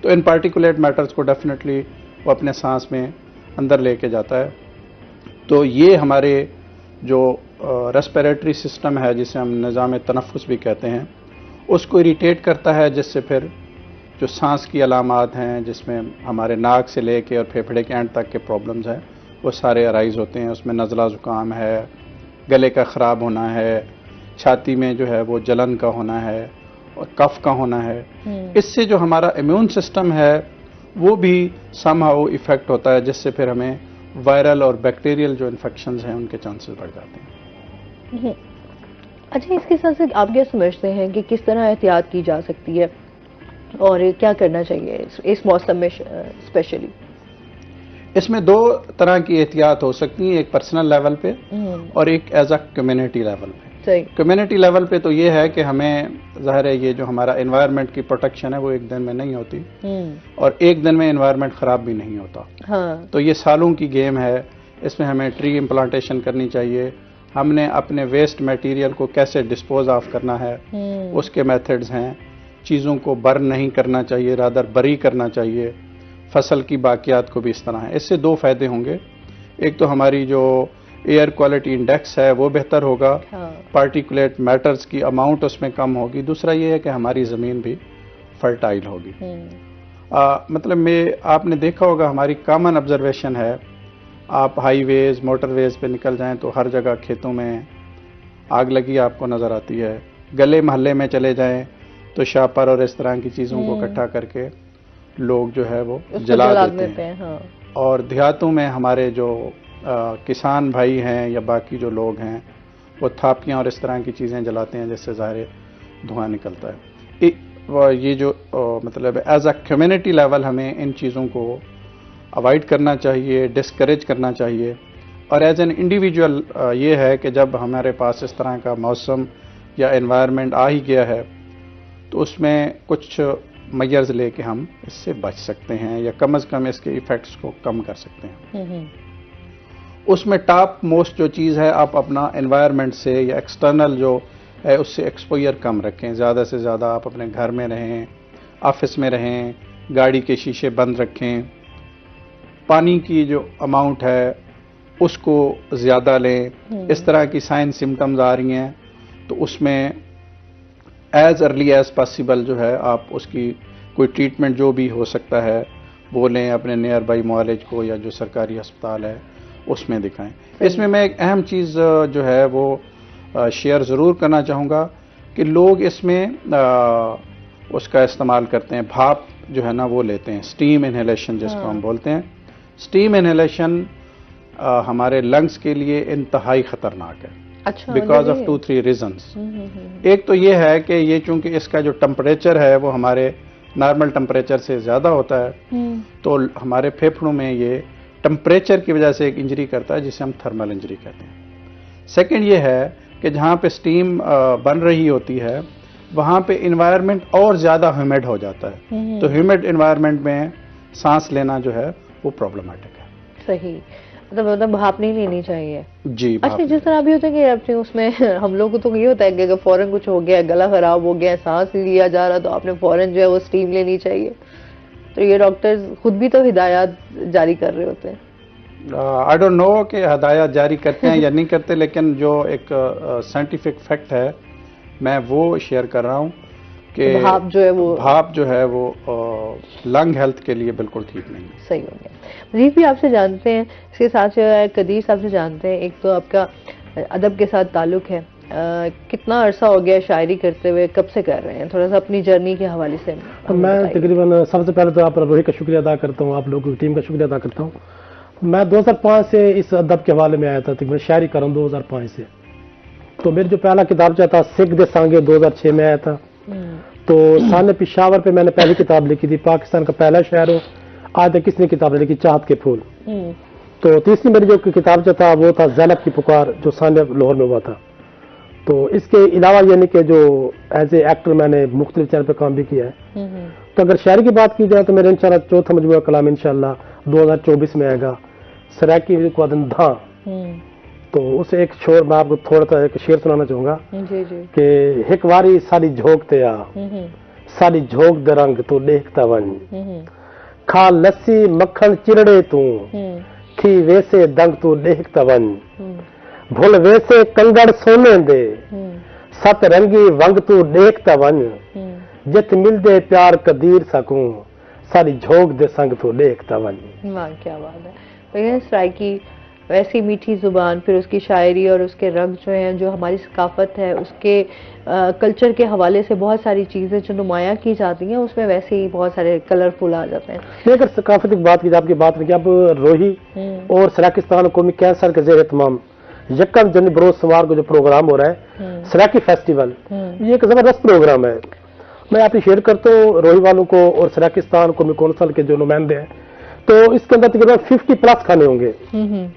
तो इन पार्टिकुलेट मैटर्स को डेफिनेटली वो अपने सांस में अंदर लेके जाता है। तो ये हमारे जो रेस्पिरेटरी सिस्टम है, जिसे हम निज़ाम तनफ़ुस भी कहते हैं, उसको इरिटेट करता है, जिससे फिर जो सांस की अलामात हैं, जिसमें हमारे नाक से लेके और फेफड़े के एंड तक के प्रॉब्लम्स हैं, वो सारे अराइज होते हैं। उसमें नज़ला ज़ुकाम है, गले का ख़राब होना है, छाती में जो है वो जलन का होना है और कफ का होना है। इससे जो हमारा इम्यून सिस्टम है वो भी समहाउ इफेक्ट होता है, जिससे फिर हमें वायरल और बैक्टीरियल जो इन्फेक्शंस हैं उनके चांसेस बढ़ जाते हैं। अच्छा, इसके साथ साथ आप क्या समझते हैं कि किस तरह एहतियात की जा सकती है और क्या करना चाहिए इस मौसम में स्पेशली? इसमें 2 तरह की एहतियात हो सकती हैं, एक पर्सनल लेवल पे और एक एज अ कम्युनिटी लेवल पे। कम्युनिटी लेवल पे तो ये है कि हमें ज़ाहिर है ये जो हमारा एनवायरनमेंट की प्रोटेक्शन है वो एक दिन में नहीं होती और एक दिन में एनवायरनमेंट ख़राब भी नहीं होता। तो ये सालों की गेम है। इसमें हमें ट्री इम्प्लांटेशन करनी चाहिए, हमने अपने वेस्ट मटेरियल को कैसे डिस्पोज ऑफ करना है, उसके मेथड्स हैं। चीज़ों को बर्न नहीं करना चाहिए, रादर बरी करना चाहिए। फसल की बाकियात को भी इस तरह है। इससे दो फायदे होंगे। एक तो हमारी जो एयर क्वालिटी इंडेक्स है वो बेहतर होगा, पार्टिकुलेट मैटर्स की अमाउंट उसमें कम होगी। दूसरा ये है कि हमारी ज़मीन भी फर्टाइल होगी। मतलब आपने देखा होगा, हमारी कॉमन ऑब्जर्वेशन है, आप हाईवेज मोटरवेज पे निकल जाएं तो हर जगह खेतों में आग लगी आपको नज़र आती है। गले मोहल्ले में चले जाएं तो शापर और इस तरह की चीज़ों को इकट्ठा करके लोग जो है वो जला देते हैं। हाँ। और देहातों में हमारे जो किसान भाई हैं या बाकी जो लोग हैं वो थापियाँ और इस तरह की चीज़ें जलाते हैं जिससे ज़ाहिर धुआं निकलता है। ये जो मतलब एज अ कम्युनिटी लेवल हमें इन चीज़ों को अवॉइड करना चाहिए, डिस्करेज करना चाहिए। और एज एन इंडिविजुअल ये है कि जब हमारे पास इस तरह का मौसम या एनवायरनमेंट आ ही गया है तो उसमें कुछ मेजर्स लेके हम इससे बच सकते हैं या कम से कम इसके इफ़ेक्ट्स को कम कर सकते हैं। उसमें टॉप मोस्ट जो चीज़ है, आप अपना एनवायरनमेंट से या एक्सटर्नल जो है उससे एक्सपोजर कम रखें। ज़्यादा से ज़्यादा आप अपने घर में रहें, ऑफिस में रहें, गाड़ी के शीशे बंद रखें, पानी की जो अमाउंट है उसको ज़्यादा लें। इस तरह की साइन सिम्टम्स आ रही हैं तो उसमें एज अर्ली एज पॉसिबल जो है आप उसकी कोई ट्रीटमेंट जो भी हो सकता है वो लें, अपने नियर बाई मुआलिज को या जो सरकारी अस्पताल है उसमें दिखाएं। इसमें मैं एक अहम चीज़ जो है वो शेयर ज़रूर करना चाहूँगा कि लोग इसमें उसका इस्तेमाल करते हैं, भाप जो है ना वो लेते हैं, स्टीम इनहेलेशन जिसको हम बोलते हैं। स्टीम इनहेलेशन हमारे लंग्स के लिए इंतहाई ख़तरनाक है। अच्छा, बिकॉज ऑफ 2-3 रीजंस। एक तो ये है कि ये चूंकि इसका जो टेम्परेचर है वो हमारे नॉर्मल टेम्परेचर से ज़्यादा होता है तो हमारे फेफड़ों में ये टेम्परेचर की वजह से एक इंजरी करता है जिसे हम थर्मल इंजरी कहते हैं। सेकंड ये है कि जहाँ पे स्टीम बन रही होती है वहाँ पे इन्वायरमेंट और ज़्यादा ह्यूमिड हो जाता है तो ह्यूमिड इन्वायरमेंट में सांस लेना जो है वो प्रॉब्लमेटिक है। सही, मतलब भाप नहीं लेनी चाहिए जी। अच्छा, जिस तरह अभी होता है कि अपने उसमें हम लोग को तो ये होता है कि अगर फौरन कुछ हो गया, गला खराब हो गया, सांस नहीं लिया जा रहा तो आपने फौरन जो है वो स्टीम लेनी चाहिए। तो ये डॉक्टर्स खुद भी तो हिदायत जारी कर रहे होते हैं। आई डोंट नो कि हिदायत जारी करते हैं या नहीं करते, लेकिन जो एक साइंटिफिक फैक्ट है मैं वो शेयर कर रहा हूँ कि भाप जो है वो लंग हेल्थ के लिए बिल्कुल ठीक नहीं है। सही हो गया। मजीद भी आपसे जानते हैं, इसके साथ कदीर साहब से जानते हैं, एक तो आपका अदब के साथ ताल्लुक है, कितना अरसा हो गया शायरी करते हुए, कब से कर रहे हैं? थोड़ा सा अपनी जर्नी के हवाले से। मैं तकरीबन सबसे पहले तो आप रोही का शुक्रिया अदा करता हूँ, आप लोगों की टीम का शुक्रिया अदा करता हूँ। मैं 2005 से इस अदब के हवाले में आया था, तकरीबन शायरी कर रहा हूँ 2005 से। तो मेरी जो पहला किताब था सिख दे सांगे 2006 में आया था। तो साने पिशावर पे मैंने पहली किताब लिखी थी, पाकिस्तान का पहला शहर हो, आज तक किसने किताब लिखी, चाहत के फूल। तो तीसरी मेरी जो किताब जो था वो था ज़ैनब की पुकार, जो साने लाहौर में हुआ था। तो इसके अलावा यानी कि जो एज ए एक्टर मैंने मुख्तलिफ चैनल पर काम भी किया है। तो अगर शायरी की बात की जाए तो मेरे इंशाल्लाह चौथा मजमूआ कलाम इंशाल्लाह 2024 में आएगा, सराकी धां। तो उसे एक शोर मैं आपको थोड़ा सा एक शेर सुनाना चाहूंगा कि हिक वारी सारी झोंकते आ, सारी झोंक दे रंग तू देखता वन, खा लस्सी मक्खन चिरड़े तू, थी वैसे दंग तू देखता वन, भुल वैसे कंगड़ सोने दे, सत रंगी वंग तू देखता वन, जित मिलदे प्यार कदीर सकूं, सारी झोंक दे संग तू देखता वन। वाह क्या बात है। सराकी वैसी मीठी जुबान, फिर उसकी शायरी और उसके रंग जो हैं, जो हमारी सकाफत है, उसके कल्चर के हवाले से बहुत सारी चीज़ें जो नुमायाँ की जाती हैं उसमें वैसे ही बहुत सारे कलरफुल आ जाते हैं। अगर सकाफत की बात की जाए, आपकी बात नहीं, अब रोही और सराकिस्तान कौमी कैंसर के ज़ेर तमाम यकम जनवरी बरोज सवार को जो प्रोग्राम हो रहा है सराकी फेस्टिवल, ये एक ज़बरदस्त प्रोग्राम है। मैं अप्रिशिएट करता हूँ रोही वालों को और सराकिस्तान कौमी कौंसिल के जो नुमाइंदे हैं। तो इसके अंदर तकरीबन 50+ खाने होंगे।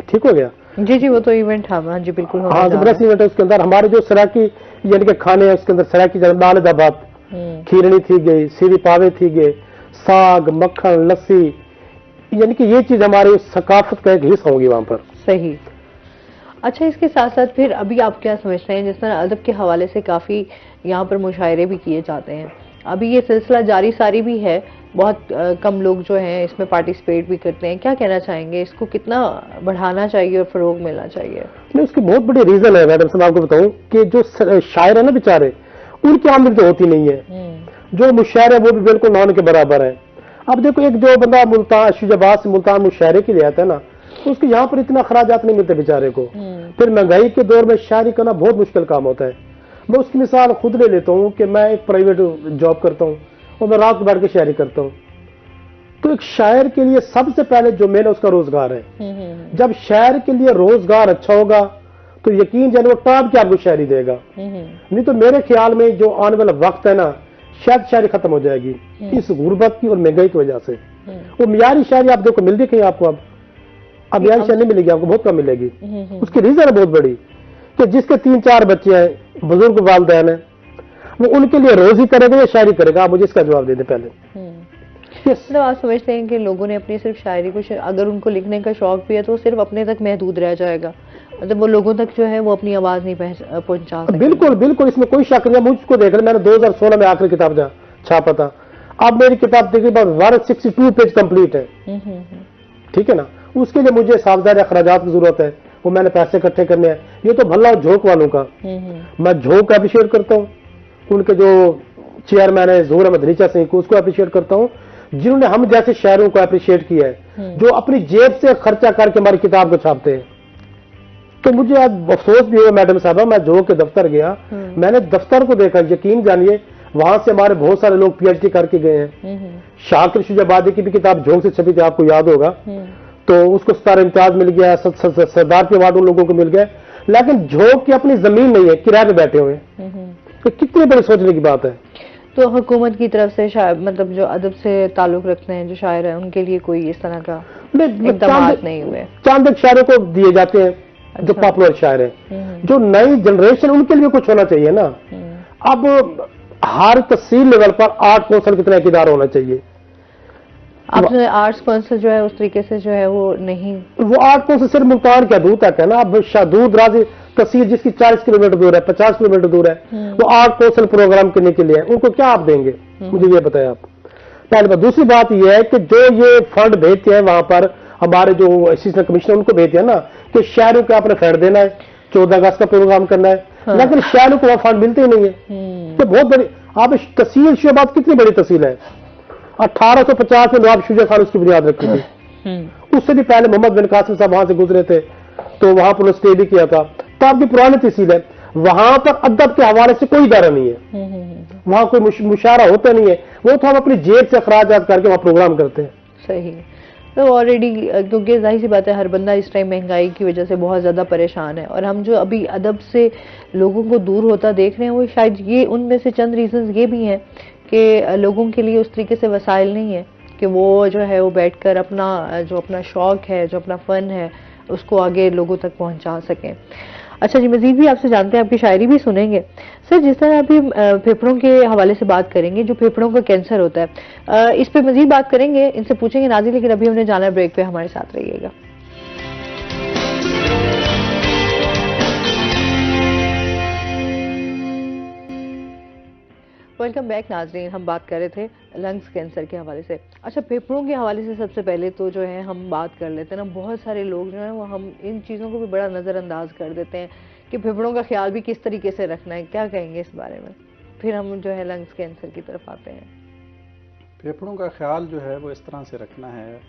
ठीक हो गया जी जी, वो तो इवेंट हाँ जी बिल्कुल, हाँ जबरदस्त इवेंट है। उसके अंदर हमारे जो सराकी यानी कि खाने हैं उसके अंदर सराकी दाल दाबात, खीरनी थी गई, सीरी पावे थी गए, साग मक्खन लस्सी, यानी कि ये चीज हमारी सकाफत का एक हिस्सा होगी वहां पर। सही। अच्छा, इसके साथ साथ फिर अभी आप क्या समझते हैं, जिस तरह अदब के हवाले से काफ़ी यहाँ पर मुशायरे भी किए जाते हैं, अभी ये सिलसिला जारी सारी भी है, बहुत कम लोग जो हैं इसमें पार्टिसिपेट भी करते हैं, क्या कहना चाहेंगे, इसको कितना बढ़ाना चाहिए और फ़रोग मिलना चाहिए? नहीं, उसकी बहुत बड़ी रीज़न है मैडम साहब, आपको बताऊं कि जो शायर है ना बेचारे, उनकी आमदनी तो होती नहीं है, जो मुशायर है वो भी बिल्कुल नॉन के बराबर है। अब देखो, एक जो बंदा मुल्तान शुजाबाद से मुल्तान मुशायरे के लिए आता है ना, तो उसके यहाँ पर इतना खराजात नहीं मिलते बेचारे को। फिर महंगाई के दौर में शायरी करना बहुत मुश्किल काम होता है। मैं उसकी मिसाल खुद ले लेता हूँ कि मैं एक प्राइवेट जॉब करता हूँ और मैं रात को बैठ के शायरी करता हूँ। तो एक शायर के लिए सबसे पहले जो मेन है उसका रोजगार है। जब शायर के लिए रोजगार अच्छा होगा तो यकीन जाने वो टाप के आपको शायरी देगा। नहीं तो मेरे ख्याल में जो आने वाला वक्त है ना, शायद शायरी खत्म हो जाएगी इस गुर्बत की और महंगाई की वजह से। वो मियारी शायरी आप देखो मिल रही कहीं आपको? अब मियारी शायरी नहीं मिलेगी आपको, बहुत कम मिलेगी। उसकी रीजन है बहुत बड़ी कि जिसके 3-4 बच्चे हैं, बुजुर्ग वालिदैन हैं, वो उनके लिए रोज ही करेगा या शायरी करेगा? आप मुझे इसका जवाब दे दें पहले। मतलब आप समझते हैं कि लोगों ने अपनी सिर्फ शायरी को, अगर उनको लिखने का शौक भी है तो सिर्फ अपने तक महदूद रह जाएगा, मतलब वो लोगों तक जो है वो अपनी आवाज नहीं पहुंचा सकते। बिल्कुल बिल्कुल, इसमें कोई शक नहीं है। मुझको देख रहे, मैंने 2016 में आखिरी किताब छापा था, अब मेरी किताब तकरीबन 162 पेज कंप्लीट है। ठीक है ना, उसके लिए मुझे सावधानी अखराजात की जरूरत है, वो मैंने पैसे इकट्ठे करने हैं। ये तो भला झोंक वालों का, मैं झोंक अप्रिशिएट करता हूँ, उनके जो चेयरमैन है ज़हूर अहमद रीचा सिंह को, उसको अप्रिशिएट करता हूँ, जिन्होंने हम जैसे शायरों को अप्रिशिएट किया है, जो अपनी जेब से खर्चा करके हमारी किताब को छापते हैं। तो मुझे आज अफसोस भी हुआ मैडम साहबा, मैं जो के दफ्तर गया, मैंने दफ्तर को देखा, यकीन जानिए वहां से हमारे बहुत सारे लोग पीएचडी करके गए हैं। शाकिर शुजाबादी की भी किताब झोंक से छपी थी, आपको याद होगा, तो उसको सितारा इम्तियाज मिल गया, सरदार के अवार्ड उन लोगों को मिल गया, लेकिन झोंक की अपनी जमीन नहीं है, किराए पे बैठे हुए हैं। तो कितनी बड़ी सोचने की बात है। तो हुकूमत की तरफ से मतलब जो अदब से ताल्लुक रखते हैं जो शायर हैं, उनके लिए कोई इस तरह का इक़दामात नहीं हुए? चंद शायरों को दिए जाते हैं। अच्छा। जो पॉपुलर शायर हैं, जो नई जनरेशन, उनके लिए कुछ होना चाहिए ना। अब हर तहसील लेवल पर आर्ट कौंसिल की तरह एक इदारा होना चाहिए। अब आर्ट्स कौंसिल जो है उस तरीके से जो है वो नहीं, वो आर्ट कौंसिल सिर्फ मुल्तान क्या दूर तक है ना। अब दूर दराज तहसील जिसकी 40 किलोमीटर दूर है, 50 किलोमीटर दूर है, वो आर्ट कौंसिल प्रोग्राम करने के लिए है, उनको क्या आप देंगे? मुझे ये बताएं आप। पहली बात। दूसरी बात यह है कि जो ये फंड भेजते हैं वहां पर हमारे जो असिस्टेंट कमिश्नर, उनको भेजते हैं ना कि शहरों को आपने फंड देना है, 14 अगस्त का प्रोग्राम करना है, लेकिन शहरों को वहां फंड मिलते ही नहीं है। तो बहुत बड़ी आप तहसील शुजाबाद कितनी बड़ी तहसील है। 1850 में नवाब शुजा खान उसकी बुनियाद रखी थी। उससे भी पहले मोहम्मद बिन कासिम साहब वहां से गुजरे थे, तो वहां पर स्टे भी किया था। तो आपकी पुरानी तहसील है, वहां पर अदब के हवाले से कोई इदारा नहीं है, वहां कोई मुशायरा होता नहीं है, वो तो हम अपनी जेब से अखराजात करके वहां प्रोग्राम करते हैं। सही। तो ऑलरेडी क्योंकि जाहिर सी बात है हर बंदा इस टाइम महंगाई की वजह से बहुत ज़्यादा परेशान है, और हम जो अभी अदब से लोगों को दूर होता देख रहे हैं, वो शायद ये उनमें से चंद रीजंस ये भी हैं कि लोगों के लिए उस तरीके से वसाइल नहीं है कि वो जो है वो बैठकर अपना शौक है, जो अपना फ़न है, उसको आगे लोगों तक पहुंचा सकें। अच्छा जी, मजीद भी आपसे जानते हैं, आपकी शायरी भी सुनेंगे। सर, जिस तरह अभी फेफड़ों के हवाले से बात करेंगे, जो फेफड़ों का कैंसर होता है, इस पे मजीद बात करेंगे, इनसे पूछेंगे नाज़िर, लेकिन अभी हमने जाना ब्रेक पे, हमारे साथ रहिएगा। वेलकम बैक नाज़रीन। हम बात कर रहे थे लंग्स कैंसर के हवाले से। अच्छा, फेफड़ों के हवाले से सबसे पहले तो जो है हम बात कर लेते हैं ना, बहुत सारे लोग जो हैं वो हम इन चीज़ों को भी बड़ा नज़रअंदाज कर देते हैं कि फेफड़ों का ख्याल भी किस तरीके से रखना है, क्या कहेंगे इस बारे में? फिर हम जो है लंग्स कैंसर की तरफ आते हैं। फेफड़ों का ख्याल जो है वो इस तरह से रखना है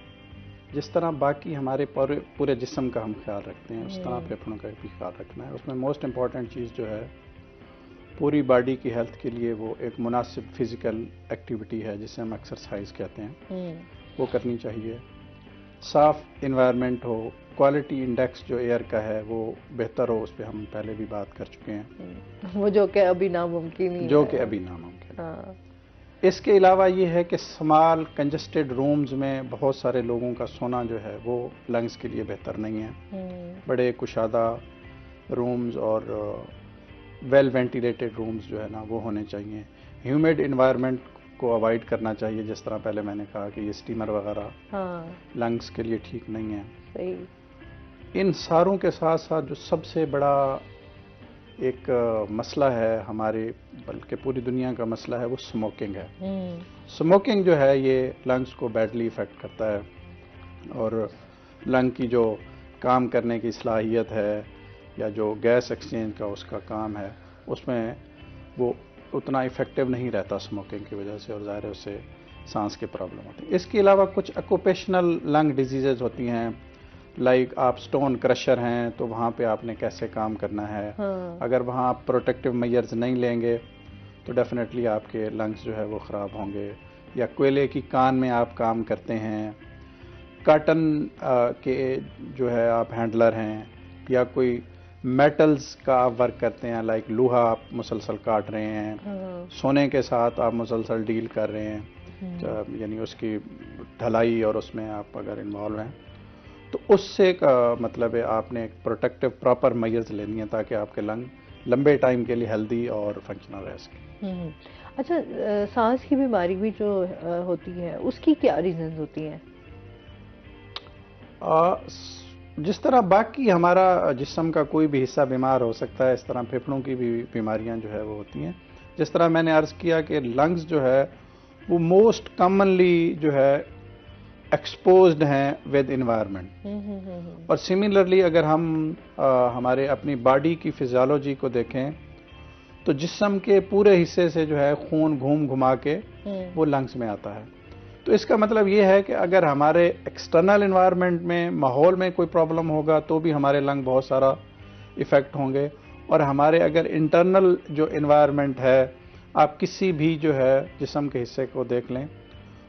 जिस तरह बाकी हमारे पूरे जिस्म का हम ख्याल रखते हैं, उस तरह फेफड़ों का भी ख्याल रखना है। उसमें मोस्ट इम्पॉर्टेंट चीज़ जो है पूरी बॉडी की हेल्थ के लिए वो एक मुनासिब फिजिकल एक्टिविटी है, जिसे हम एक्सरसाइज कहते हैं, वो करनी चाहिए। साफ इन्वायरमेंट हो, क्वालिटी इंडेक्स जो एयर का है वो बेहतर हो, उस पर हम पहले भी बात कर चुके हैं, वो जो कि अभी नामुमकिन ही है। जो कि अभी नामुमकिन है। इसके अलावा ये है कि स्मॉल कंजस्टेड रूम्स में बहुत सारे लोगों का सोना जो है वो लंग्स के लिए बेहतर नहीं है। बड़े कुशादा रूम्स और वेल वेंटिलेटेड रूम्स जो है ना वो होने चाहिए। ह्यूमिड इन्वायरमेंट को अवॉइड करना चाहिए, जिस तरह पहले मैंने कहा कि ये स्टीमर वगैरह लंग्स के लिए ठीक नहीं है। सही। इन सारों के साथ साथ जो सबसे बड़ा एक मसला है हमारे, बल्कि पूरी दुनिया का मसला है, वो स्मोकिंग है। स्मोकिंग जो है ये लंग्स को बैडली इफेक्ट करता है और लंग की जो काम करने की सलाहियत है या जो गैस एक्सचेंज का उसका काम है उसमें वो उतना इफ़ेक्टिव नहीं रहता स्मोकिंग की वजह से, और ज़ाहिर है उससे सांस की प्रॉब्लम होती है। इसके अलावा कुछ ऑक्यूपेशनल लंग डिजीज़ेज होती हैं, लाइक आप स्टोन क्रशर हैं तो वहाँ पे आपने कैसे काम करना है। अगर वहाँ आप प्रोटेक्टिव मेजर्स नहीं लेंगे तो डेफिनेटली आपके लंग्स जो है वो ख़राब होंगे। या कोयले की कान में आप काम करते हैं, काटन के जो है आप हैंडलर हैं, या कोई मेटल्स का आप वर्क करते हैं, लाइक लोहा आप मुसलसल काट रहे हैं, सोने के साथ आप मुसलसल डील कर रहे हैं, यानी उसकी ढलाई और उसमें आप अगर इन्वॉल्व हैं तो उससे का मतलब है आपने एक प्रोटेक्टिव प्रॉपर मेजर्स लेनी है ताकि आपके लंग लंबे टाइम के लिए हेल्दी और फंक्शनल रह सके। अच्छा, सांस की बीमारी भी जो होती है उसकी क्या रीजंस होती हैं? जिस तरह बाकी हमारा जिस्म का कोई भी हिस्सा बीमार हो सकता है, इस तरह फेफड़ों की भी बीमारियां जो है वो होती हैं। जिस तरह मैंने अर्ज़ किया कि लंग्स जो है वो मोस्ट कॉमनली जो है एक्सपोज्ड हैं विद इन्वायरमेंट। और सिमिलरली अगर हम हमारे अपनी बॉडी की फिजियोलॉजी को देखें तो जिस्म के पूरे हिस्से से जो है खून घुमा के वो लंग्स में आता है। तो इसका मतलब ये है कि अगर हमारे एक्सटर्नल इन्वायरमेंट में माहौल में कोई प्रॉब्लम होगा तो भी हमारे लंग बहुत सारा इफ़ेक्ट होंगे, और हमारे अगर इंटरनल जो इन्वायरमेंट है, आप किसी भी जो है जिस्म के हिस्से को देख लें,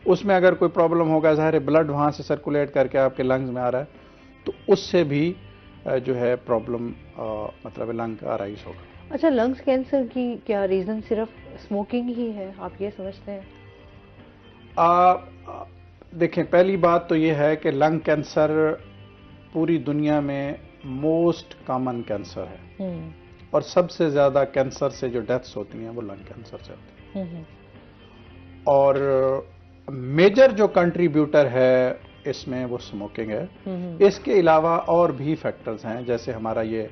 उसमें अगर कोई प्रॉब्लम होगा, ज़ाहिर है ब्लड वहाँ से सर्कुलेट करके आपके लंग्स में आ रहा है तो उससे भी जो है प्रॉब्लम मतलब लंग का राइज होगा। अच्छा, लंग्स कैंसर की क्या रीज़न सिर्फ स्मोकिंग ही है, आप ये समझते हैं? देखें, पहली बात तो ये है कि लंग कैंसर पूरी दुनिया में मोस्ट कॉमन कैंसर है और सबसे ज़्यादा कैंसर से जो डेथ्स होती हैं वो लंग कैंसर से होती हैं। और मेजर जो कंट्रीब्यूटर है इसमें वो स्मोकिंग है। इसके अलावा और भी फैक्टर्स हैं, जैसे हमारा ये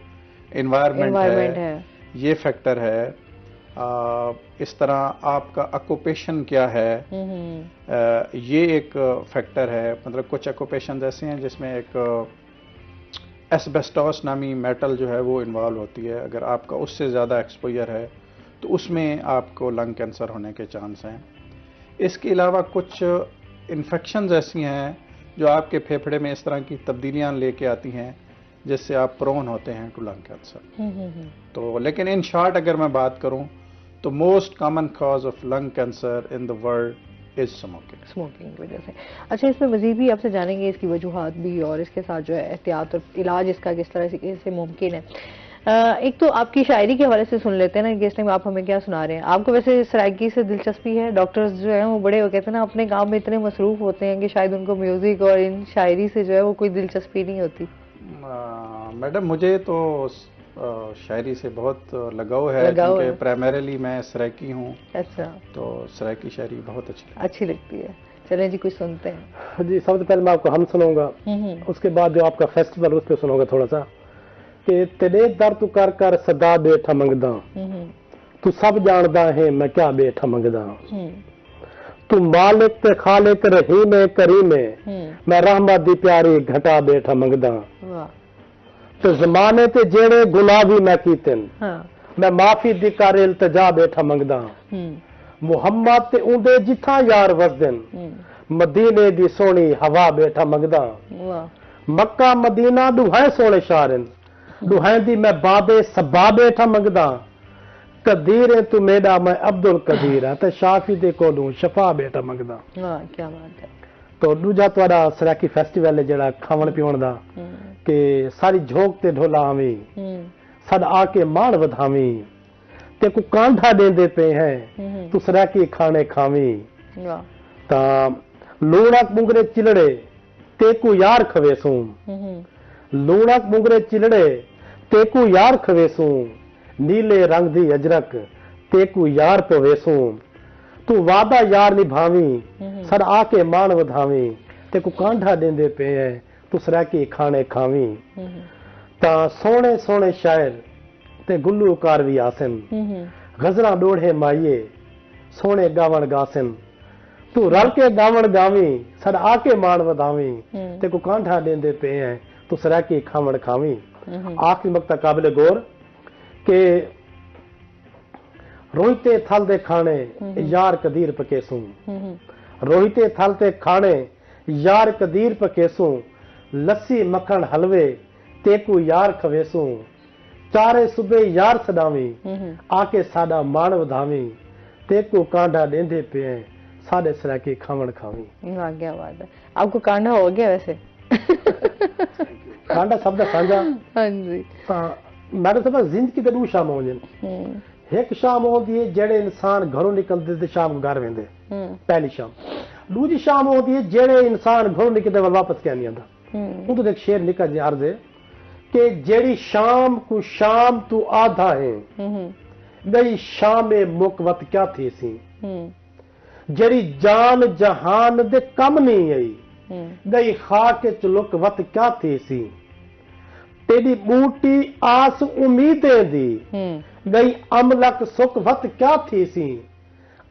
एनवायरनमेंट है, ये फैक्टर है। इस तरह आपका ऑक्यूपेशन क्या है, ये एक फैक्टर है। मतलब कुछ ऑक्यूपेशन ऐसे हैं जिसमें एक एस्बेस्टोस नामी मेटल जो है वो इन्वॉल्व होती है। अगर आपका उससे ज़्यादा एक्सपोजर है तो उसमें आपको लंग कैंसर होने के चांस हैं। इसके अलावा कुछ इन्फेक्शंस ऐसी हैं जो आपके फेफड़े में इस तरह की तब्दीलियां लेके आती हैं जिससे आप प्रोन होते हैं टू लंग कैंसर। तो लेकिन इन शॉर्ट अगर मैं बात करूं तो most common cause of lung cancer in the world is smoking की वजह से। अच्छा, इसमें मजीद भी आपसे जानेंगे इसकी वजूहात भी और इसके साथ जो है एहतियात और इलाज इसका किस तरह से मुमकिन है। एक तो आपकी शायरी के हवाले से सुन लेते हैं ना कि इस टाइम आप हमें क्या सुना रहे हैं। आपको वैसे सराइकी से दिलचस्पी है? डॉक्टर्स जो है वो बड़े वो कहते हैं ना अपने काम में इतने मसरूफ होते हैं कि शायद उनको म्यूजिक और इन शायरी से जो है वो कोई दिलचस्पी नहीं होती। मैडम, मुझे तो शायरी से बहुत लगाव है क्योंकि प्राइमरीली मैं सराइकी हूँ। अच्छा, तो सराइकी शायरी बहुत अच्छी लगती है। चलें जी, कुछ सुनते हैं। जी, सबसे पहले मैं आपको हम सुनाऊंगा, उसके बाद जो आपका फेस्टिवल उस पर सुनाऊंगा थोड़ा सा कि तेरे दर तू कर कर सदा बेठा मंगदा, तू सब जानदा है मैं क्या बेठा मंगदा, तू मालिक ते खालिक रहीम करीम मैं रहमत दी प्यारी घटा बेठा मंगदा, तो जमाने ते जेड़े गुनाह भी मैं कीते मैं माफी दी कर इल्तिजा बेठा मंगदा, मुहम्मद ते उंदे जिथा यार वसदन मदीने दी सोनी हवा बेठा मंगदा, मक्का मदीना दुहाए सोने शारन दुहाए दी मैं बाबे सबा बेठा मंगदा, कदीर है तू मेरा मैं अब्दुल कदीर है ते शाफी दे कोलों शफा बेठा मंगदा। क्या बात है। तो दूजा तुहाडा सराकी फेस्टिवल है जेड़ा खावन पीवन दा कि सारी झोंक ते ढोला आवी सद आके मान वधावी ते को कांधा देंदे पे हैं तू सराकी खाने खावी, ता लूणक मुंगरे चिलड़े ते को यार खवेसूं, लूणक मुंगरे चिलड़े ते को यार खवेसूं, नीले रंग दी अजरक ते को यार पवेसूं, तू वादा यार निभावी सर आके मान वधावी ते को कांधा देंदे पे है तू तू सरैकी खाने खावी ता सोने सोने शायर ते गुल्लूकार भी आसन गजरा डोढ़े माइये सोने गावण गासन तू रल के गावण गावी सद आके मान वधावी ते को कांठा देंदे पे हैं तू सरैकी खावण खावी। आखिरी मक्ता काबिल गौर के रोहिते थल दे खाने यार कदीर पकेसू रोहिते थल ते खाने यार कदीर पकेसू लस्सी मक्खन हलवे तेकू यार खवेसू चारे सुबह यार सदावी आके साडा मान वधावी तेकू कांडा देंदे पे हैं साडे सरैकी खावण खावी। वाह क्या बात है, आपको कांडा हो गया वैसे? कांडा शब्द साझा। हाँ जी। मैडम साहब जिंदगी ते दू शाम होंदियां, एक शाम होती है जेड़े इंसान घरों निकलते ते शाम घर वेंदे पहली शाम, दूजी शाम होती है जेड़े इंसान घरों निकलते वापस क्या नहीं आंदा। उदो एक शेर निकल जे अर्ज है कि जेड़ी शाम को शाम तू आधा है गई शाम मुकवत क्या थी सी जेड़ी जान जहान दे कम नहीं आई गई खाक च लुक क्या थी सी तेरी बूटी आस उम्मीदें दी गई अमलक सुख वत क्या थी सी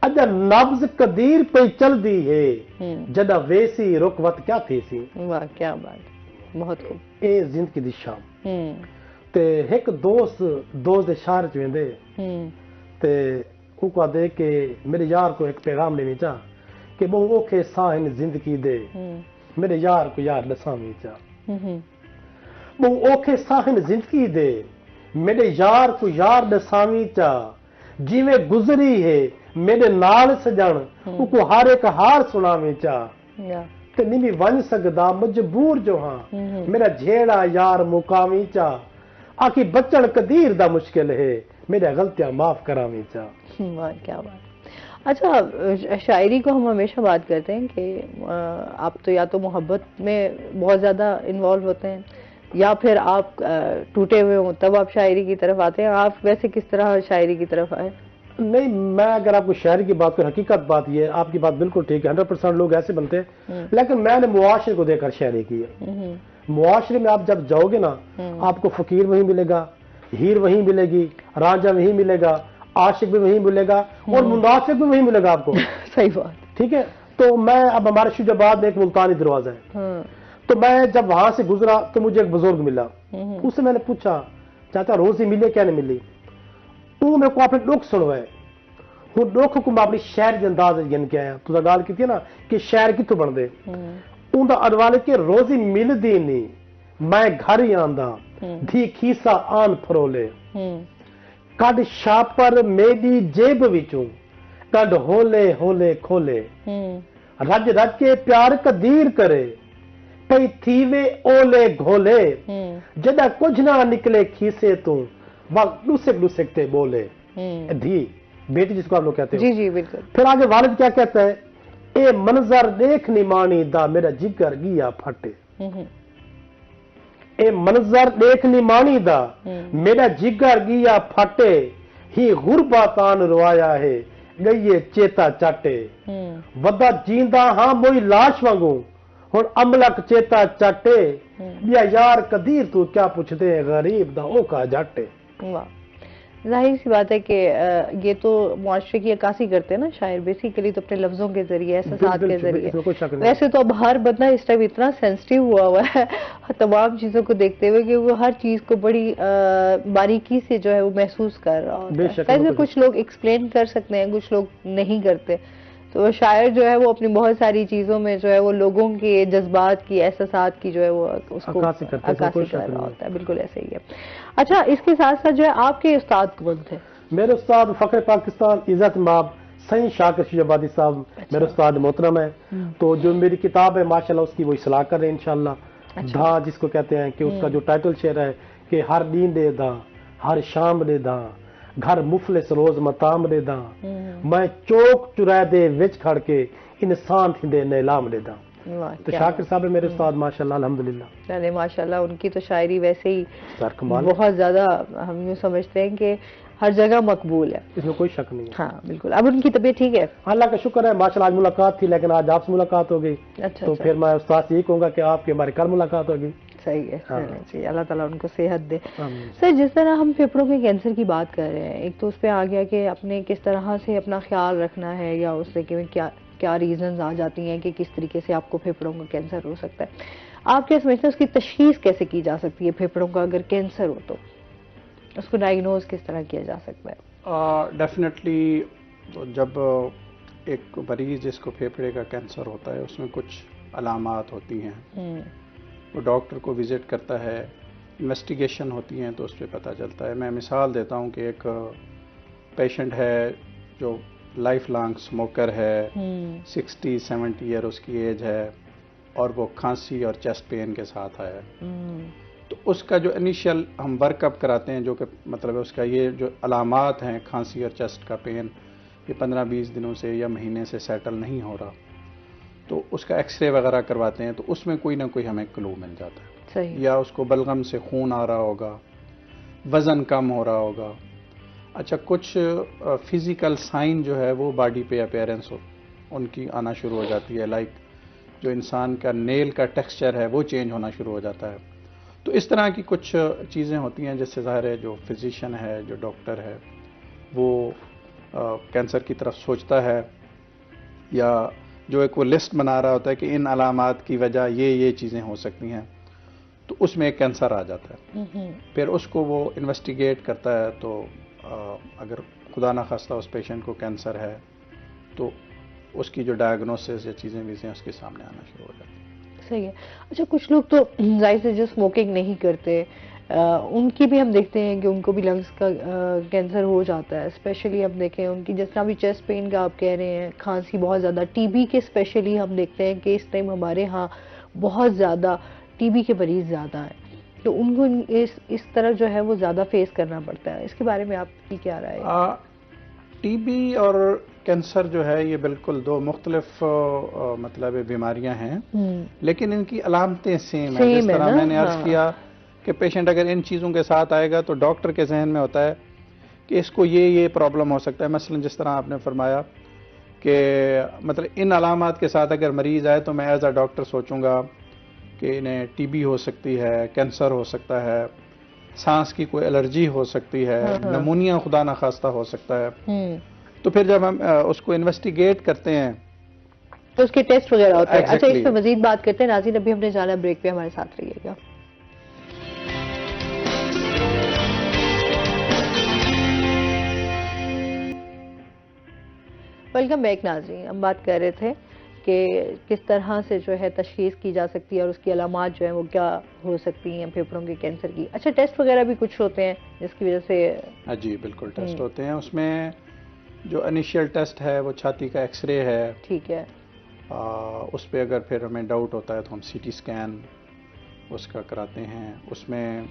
अजा नब्ज कदीर पे चल दी है जदा वेसी रुक वत क्या थी सी। वाह क्या बात, बहुत खूब। ए जिंदगी दी शाम ते एक दोस्त दे शहर च वेंदे ते को कहदे कि मेरे यार को एक पैगाम लेनी चा कि बहु औखे साहिन जिंदगी दे मेरे यार को यार दसावी चा बहु औखे साहिन जिंदगी दे मेरे यार को यार दसावी चा जिवें गुजरी है मेरे नाल सजन उको हर एक हार सुनावी चा ते नहीं भी वन सकदा मजबूर जो हाँ मेरा झेड़ा यार मुकावी चा आखी बचन कदीर दा मुश्किल है मेरा गलतियां माफ करावी चा। वाह क्या बात। अच्छा, शायरी को हम हमेशा बात करते हैं कि आप तो या तो मोहब्बत में बहुत ज़्यादा इन्वॉल्व होते हैं या फिर आप टूटे हुए हों तब आप शायरी की तरफ आते हैं। आप वैसे किस तरह शायरी की तरफ आए? नहीं, मैं अगर आपको शायरी की बात करूं, हकीकत बात ये, आपकी बात बिल्कुल ठीक है, 100% लोग ऐसे बनते हैं, लेकिन मैंने मुआशरे को देखकर शायरी की है। मुआशरे में आप जब जाओगे ना, आपको फकीर वहीं मिलेगा, हीर वहीं मिलेगी, राजा वहीं मिलेगा, आशिक भी वहीं मिलेगा और मुनाफिक भी वहीं मिलेगा आपको। सही बात, ठीक है। तो मैं अब हमारे शुजाबाद में एक मुल्तानी दरवाजा है, तो मैं जब वहां से गुजरा तो मुझे एक बुजुर्ग मिला, उससे मैंने पूछा चाचा रोजी मिले क्या नहीं मिली, तू मेरे को अपने दुख सुनवाए, हूँ दुख को मैं अपनी शहर के अंदाज गिन के आया। तुझा गाल की ना कि शहर कितों बनते, उनका अडवाले के रोजी मिलती नहीं, मैं घर ही आंदा धी खीसा आन फरोले कद शापर मेरी जेब विचों कद होले होले खोले रज रज के प्यार कदीर करे पई थीवे ओले घोले जदा कुछ ना निकले खीसे तू वक्त डुसक डुसक ते बोले। धी बेटी जिसको आप लोग कहते हो। जी जी बिल्कुल। फिर आगे वालिद क्या कहता है, ए मंजर देख निमानी दा मेरा जिगर गिया फटे, ए मंजर देख निमानी दा मेरा जिगर गिया फटे ही गुरबातान रवाया है गईए चेता चाटे वदा जींदा हाँ मोई लाश वांगू हुण अमलक चेता चाटे या यार कदीर तू क्या पूछते है गरीब दा ओ का जाटे। वाह, जाहिर सी बात है कि ये तो मुआशरे की अक्कासी करते हैं ना शायर, बेसिकली तो अपने लफ्जों के जरिए, एहसास के जरिए। वैसे तो अब हर बंदा इस टाइम इतना सेंसिटिव हुआ है तमाम चीजों को देखते हुए कि वो हर चीज को बड़ी बारीकी से जो है वो महसूस कर रहा होता है। कुछ लोग एक्सप्लेन कर सकते हैं, कुछ लोग नहीं करते, तो शायर जो है वो अपनी बहुत सारी चीजों में जो है वो लोगों के जज्बात की, एहसासात की जो है वो उसको अक्कासी कर रहा होता है। बिल्कुल ऐसे ही है। अच्छा, इसके साथ साथ जो है आपके उस्ताद कौन थे? मेरे उस्ताद फखर पाकिस्तान इज्जत माब सही शाकिर शिजाबादी साहब मेरे उस्ताद मोहतरम है। तो जो मेरी किताब है माशाल्लाह उसकी वो इस्लाह कर रहे हैं इंशाल्लाह। धा जिसको कहते हैं कि उसका जो टाइटल शेर है कि हर दिन दे दा हर शाम दे दा घर मुफलिस रोज मताम दे दा मैं चौक चुराए दे विच खड़ के इंसान थिंदे नीलाम दे दा। तो शाकिर साहब मेरे उस्ताद माशाल्लाह अल्हम्दुलिल्लाह। अरे माशाल्लाह, उनकी तो शायरी वैसे ही बहुत ज्यादा हम यूँ समझते हैं कि हर जगह मकबूल है, इसमें कोई शक नहीं है। हाँ बिल्कुल। अब उनकी तबीयत ठीक है? अल्लाह का शुक्र है, माशाल्लाह। आज मुलाकात थी लेकिन आज आपसे मुलाकात हो गई। अच्छा, तो फिर मैं उस्ताद से यही कहूँगा कि आपकी हमारी कल मुलाकात होगी। सही है, हाँ। रहना चाहिए, अल्लाह ताला उनको सेहत दे। आमीन। सर, जिस तरह हम फेफड़ों के कैंसर की बात कर रहे हैं, एक तो उस पर आ गया कि अपने किस तरह से अपना ख्याल रखना है या उससे कि क्या क्या रीजंस आ जाती हैं कि किस तरीके से आपको फेफड़ों का कैंसर हो सकता है। आप क्या समझते हैं उसकी तशखीस कैसे की जा सकती है? फेफड़ों का अगर कैंसर हो तो उसको डायग्नोज किस तरह किया जा सकता है? डेफिनेटली जब एक मरीज जिसको फेफड़े का कैंसर होता है उसमें कुछ अलामात होती हैं, वो डॉक्टर को विजिट करता है, इन्वेस्टिगेशन होती हैं तो उस पर पता चलता है। मैं मिसाल देता हूँ कि एक पेशेंट है जो लाइफ लॉन्ग स्मोकर है, 60-70 ईयर उसकी एज है और वो खांसी और चेस्ट पेन के साथ आया है। तो उसका जो इनिशियल हम वर्कअप कराते हैं, जो कि मतलब उसका ये जो अलामात हैं खांसी और चेस्ट का पेन, ये 15-20 दिनों से या महीने से सेटल नहीं हो रहा, तो उसका एक्सरे वगैरह करवाते हैं तो उसमें कोई ना कोई हमें क्लू मिल जाता है। सही। या उसको बलगम से खून आ रहा होगा, वज़न कम हो रहा होगा। अच्छा, कुछ फिज़िकल साइन जो है वो बॉडी पे अपीयरेंस उनकी आना शुरू हो जाती है, लाइक जो इंसान का नेल का टेक्सचर है वो चेंज होना शुरू हो जाता है। तो इस तरह की कुछ चीज़ें होती हैं जिससे ज़ाहिर है जो फिजिशियन है, जो डॉक्टर है, वो कैंसर की तरफ सोचता है, या जो एक वो लिस्ट बना रहा होता है कि इन अलामात की वजह ये चीज़ें हो सकती हैं, तो उसमें एक कैंसर आ जाता है। फिर उसको वो इन्वेस्टिगेट करता है, तो अगर खुदा ना खास्ता उस पेशेंट को कैंसर है तो उसकी जो डायग्नोसिस या चीज़ें वीज़ें उसके सामने आना शुरू हो जाती हैं। सही है। अच्छा, कुछ लोग तो जाहिर से जो स्मोकिंग नहीं करते, उनकी भी हम देखते हैं कि उनको भी लंग्स का कैंसर हो जाता है। स्पेशली हम देखें उनकी, जिस तरह भी चेस्ट पेन का आप कह रहे हैं, खांसी बहुत ज़्यादा, टीबी के स्पेशली हम देखते हैं कि इस टाइम हमारे यहाँ बहुत ज़्यादा टीबी के मरीज ज़्यादा हैं, तो उनको इस तरह जो है वो ज़्यादा फेस करना पड़ता है। इसके बारे में आपकी क्या राय है? टीबी और कैंसर जो है ये बिल्कुल दो मुख्तलिफ मतलब बीमारियां हैं, लेकिन इनकी अलामतें सेम है। जिस तरह मैंने अर्ज किया कि पेशेंट अगर इन चीज़ों के साथ आएगा तो डॉक्टर के जहन में होता है कि इसको ये प्रॉब्लम हो सकता है। मसलन जिस तरह आपने फरमाया कि मतलब इन अलामात के साथ अगर मरीज़ आए तो मैं एज अ डॉक्टर सोचूंगा कि इन्हें टीबी हो सकती है, कैंसर हो सकता है, सांस की कोई एलर्जी हो सकती है, नमूनिया खुदा ना खास्ता हो सकता है। तो फिर जब हम उसको इन्वेस्टिगेट करते हैं तो उसके टेस्ट वगैरह होते हैं। अच्छा, इस पे मजीद बात करते हैं। नाज़रीन, अभी हमने जाना ब्रेक पे, हमारे साथ रहिएगा। वेलकम बैक नाज़रीन। हम बात कर रहे थे कि किस तरह से जो है तशखीस की जा सकती है और उसकी अलामात जो है वो क्या हो सकती हैं फेफड़ों के कैंसर की। अच्छा, टेस्ट वगैरह भी कुछ होते हैं जिसकी वजह से? हाँ जी, बिल्कुल टेस्ट होते हैं। उसमें जो इनिशियल टेस्ट है वो छाती का एक्सरे है। ठीक है। उस पर अगर फिर हमें डाउट होता है तो हम सीटी स्कैन उसका कराते हैं। उसमें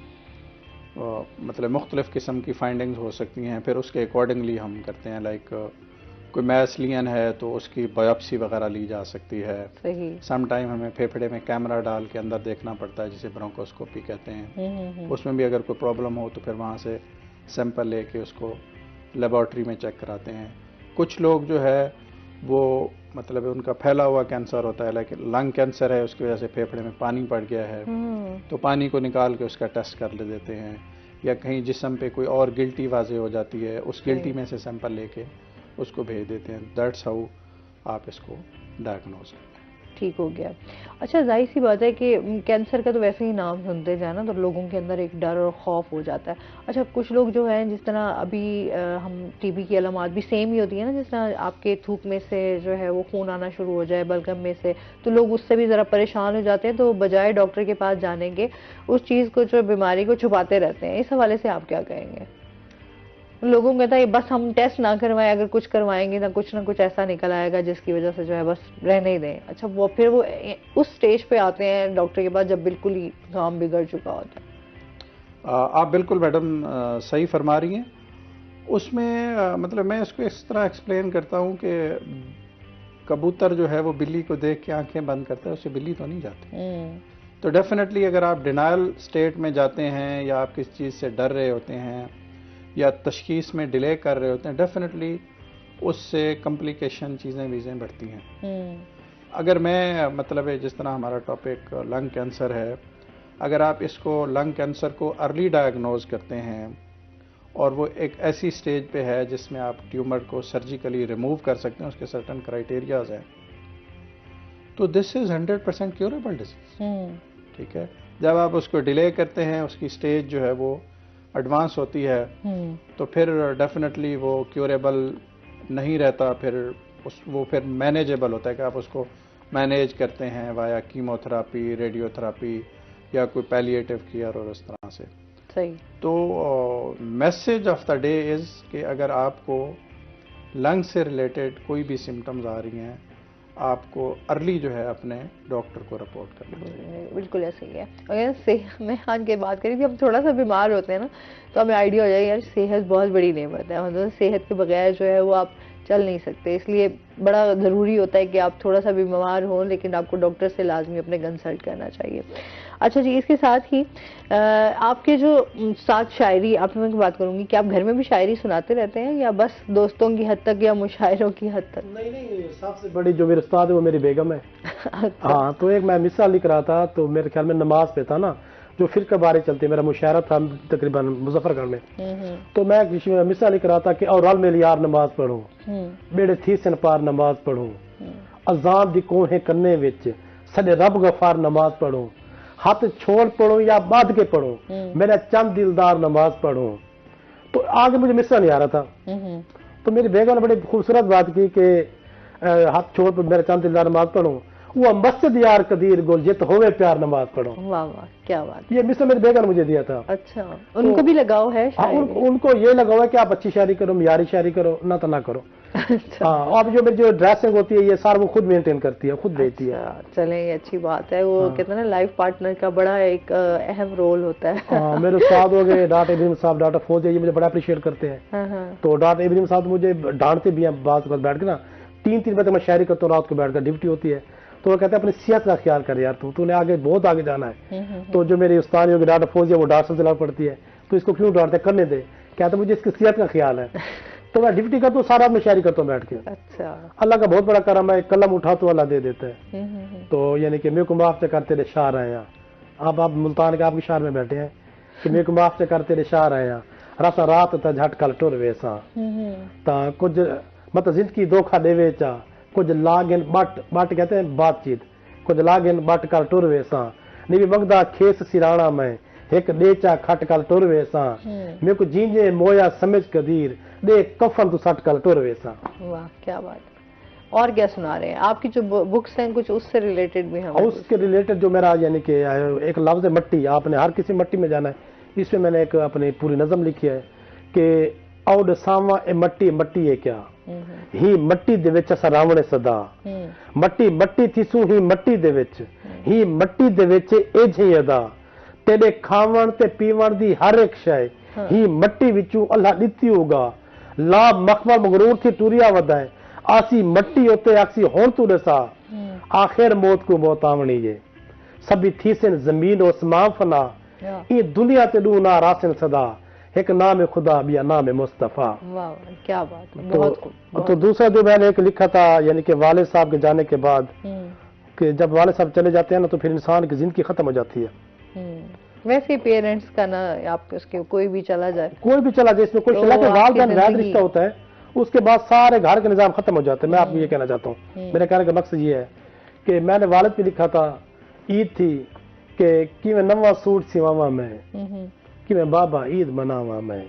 मतलब मुख्तलिफ़ किस्म की फाइंडिंग्स हो सकती हैं, फिर उसके अकॉर्डिंगली हम करते हैं। लाइक कोई मैस लियन है तो उसकी बायोप्सी वगैरह ली जा सकती है। सही। सम टाइम हमें फेफड़े में कैमरा डाल के अंदर देखना पड़ता है, जिसे ब्रोंकोस्कोपी कहते हैं। उसमें भी अगर कोई प्रॉब्लम हो तो फिर वहाँ से सैंपल लेके उसको लेबॉर्ट्री में चेक कराते हैं। कुछ लोग जो है वो मतलब उनका फैला हुआ कैंसर होता है, लेकिन लंग कैंसर है, उसकी वजह से फेफड़े में पानी पड़ गया है, तो पानी को निकाल के उसका टेस्ट कर ले देते हैं। या कहीं जिस्म पे कोई और गिल्टी वाजे हो जाती है, उस गिल्टी में से सैंपल लेके उसको भेज देते हैं। दैट्स हाउ आप इसको डायग्नोज करते हैं। ठीक हो गया। अच्छा, जाहिर सी बात है कि कैंसर का तो वैसे ही नाम सुनते जाए ना तो लोगों के अंदर एक डर और खौफ हो जाता है। अच्छा, कुछ लोग जो हैं, जिस तरह अभी हम टीबी की अलामात भी सेम ही होती है ना, जिस तरह आपके थूक में से जो है वो खून आना शुरू हो जाए, बलगम में से, तो लोग उससे भी ज़रा परेशान हो जाते हैं, तो बजाय डॉक्टर के पास जाने के उस चीज़ को, जो बीमारी को छुपाते रहते हैं। इस हवाले से आप क्या कहेंगे? लोगों को कहता है बस हम टेस्ट ना करवाएं, अगर कुछ करवाएंगे ना कुछ ऐसा निकल आएगा जिसकी वजह से जो है बस रहने ही दें। अच्छा, वो फिर वो उस स्टेज पे आते हैं डॉक्टर के पास जब बिल्कुल ही काम बिगड़ चुका होता है। आप बिल्कुल मैडम सही फरमा रही हैं। उसमें मतलब मैं इसको इस तरह एक्सप्लेन करता हूँ कि कबूतर जो है वो बिल्ली को देख के आंखें बंद करता है, उससे बिल्ली तो नहीं जाती। तो डेफिनेटली अगर आप डिनायल स्टेट में जाते हैं या आप किसी चीज़ से डर रहे होते हैं या तशखीस में डिले कर रहे होते हैं, डेफिनेटली उससे कॉम्प्लिकेशन चीज़ें बढ़ती हैं। अगर मैं मतलब है जिस तरह हमारा टॉपिक लंग कैंसर है, अगर आप इसको लंग कैंसर को अर्ली डायग्नोज करते हैं और वो एक ऐसी स्टेज पे है जिसमें आप ट्यूमर को सर्जिकली रिमूव कर सकते हैं, उसके सर्टन क्राइटेरियाज हैं, तो दिस इज 100% क्योरेबल डिजीज। ठीक है, जब आप उसको डिले करते हैं, उसकी स्टेज जो है वो एडवांस होती है, तो फिर डेफिनेटली वो क्योरेबल नहीं रहता, वो फिर मैनेजेबल होता है कि आप उसको मैनेज करते हैं वाया कीमोथेरापी, रेडियोथेरापी या कोई पैलिएटिव केयर और इस तरह से। सही। तो message of the day is कि अगर आपको लंग से रिलेटेड कोई भी सिम्टम्स आ रही हैं, आपको अर्ली जो है अपने डॉक्टर को रिपोर्ट करना चाहिए। बिल्कुल ऐसे ही है। अगर मैं आज की बात करी थी, हम थोड़ा सा बीमार होते हैं ना, तो हमें आइडिया हो जाएगा यार सेहत बहुत बड़ी नेमत है, मतलब सेहत के बगैर जो है वो आप चल नहीं सकते, इसलिए बड़ा ज़रूरी होता है कि आप थोड़ा सा बीमार हो लेकिन आपको डॉक्टर से लाजमी अपने कंसल्ट करना चाहिए। अच्छा जी, इसके साथ ही आपके जो साथ शायरी, आप मैं बात करूंगी कि आप घर में भी शायरी सुनाते रहते हैं या बस दोस्तों की हद तक या मुशायरों की हद तक? नहीं, सबसे बड़ी जो मेरे उस्ताद है वो मेरी बेगम है। अच्छा। हाँ, तो एक मैं मिसाल लिख रहा था, तो मेरे ख्याल में नमाज पे था ना, जो फिर बारे चलती है, मेरा मुशायरा था तकरीबन मुजफ्फरगढ़ में, तो मैं मिसाल लिख रहा था कि और में यार नमाज पढ़ो, बेड़े थी सन पार नमाज पढ़ो, अजान दी कोहे करने विच सडे रब गफार नमाज पढ़ो, हाथ छोड़ पढ़ो या बांध के पढ़ो, मेरा चंद दिलदार नमाज पढ़ो। तो आगे मुझे मिसरा नहीं आ रहा था, तो मेरी बेगम ने बड़ी खूबसूरत बात की कि हाथ छोड़ पर मेरा चंद दिलदार नमाज पढ़ो, वो मस्जिद यार कदीर गोल जित होवे प्यार नमाज पढ़ो। वाह वाह, क्या बात। ये मिसरा मेरी बेगम ने मुझे दिया था। अच्छा, उनको भी लगाव है? उनको ये लगाव है कि आप अच्छी शायरी करो, मियारी शायरी करो, ना तो ना करो। अच्छा। हाँ, अब जो मेरी जो ड्रेसिंग होती है ये सारा वो खुद मेंटेन करती है, खुद देती है। चलें, ये अच्छी बात है। वो कहते हैं ना लाइफ पार्टनर का बड़ा एक अहम रोल होता है। हाँ, मेरे उस्ताद हो गए डॉक्टर इब्राहिम साहब, डॉक्टर फौज, ये मुझे बड़ा अप्रिशिएट करते हैं। तो डॉक्टर इब्राहिम साहब मुझे डांटते भी हैं, बात बैठ के ना 3-3 बजे मैं शायरी करता हूँ रात को बैठकर, ड्यूटी होती है, तो वो कहते हैं अपनी सेहत का ख्याल कर यार, तूने आगे बहुत आगे जाना है। तो जो मेरी उस्ताद होगी डॉक्टर फौज है, वो डॉक्टर से लड़ पड़ती है, तो इसको क्यों डांटते, करने दे, कहते मुझे इसकी सेहत का ख्याल है। तो मैं ड्यूटी करता हूँ, सारा मैं शायरी करता हूँ बैठ के। अच्छा। अल्लाह का बहुत बड़ा करम है, कलम उठा तो अल्लाह दे देता है। तो यानी कि मेरे को माफ से करते रहे शार आए हैं, आप मुल्तान के आपके शहर में बैठे हैं कि मेरे को माफ से करते रहे शार आए हैं, रसा रात था झट कल टुर वेसा, कुछ मतलब जिंदगी धोखा देवे चा, कुछ लागिन बट कहते हैं बातचीत, कुछ लागिन बट कल टुर वेसा, नहीं मंगदा खेस सिराना में एक डेचा खट कल टुर वेसा, मेरे को जींजे मोया समझ कदीर दे कफन तू सट कल टुर वेसा। वाह, क्या बात। और क्या सुना रहे हैं? आपकी जो बुक्स हैं कुछ उससे रिलेटेड भी हैं? उसके रिलेटेड जो मेरा यानी कि एक लफ्ज है मट्टी, आपने हर किसी मट्टी में जाना है, इसमें मैंने एक अपनी पूरी नज़म लिखी है कि औड सावा ए मट्टी मट्टी है क्या, ही मट्टी दे विच असां रावणे सदा, मट्टी मट्टी थी सू ही मट्टी दे विच, ही मट्टी दे विच ए जी अदा, तेरे खावण ते पीवण दी हर एक शय ही मट्टी विचू अल्लाह दिती होगा, लाभ मखमल मगरूर थी टुरिया वधाए, आसी मट्टी होते आसी होन तू रसा, आखिर मौत को मौत आवनी है, सभी थी सिन जमीन ओसमान फना, ये दुनिया ते दू ना रासिन सदा, एक नाम है खुदा बिया नाम है मुस्तफा। वाह, क्या बात है। बहुत तो दूसरा जो मैंने एक लिखा था यानी कि वालिद साहब के जाने के बाद, कि जब वालिद साहब चले जाते हैं ना तो फिर इंसान की जिंदगी खत्म हो जाती है। वैसे पेरेंट्स का ना, आप उसके कोई भी चला जाए, इसमें कोई वालिदैन वैद रिश्ता होता है, उसके बाद सारे घर का निजाम खत्म हो जाता है। मैं आपको ये कहना चाहता हूँ, मेरे कहने का मकसद ये है कि मैंने वालिद पे लिखा था, ईद थी कि मैं नवा सूट सिवावा मैं, कि मैं बाबा ईद मनावा मैं,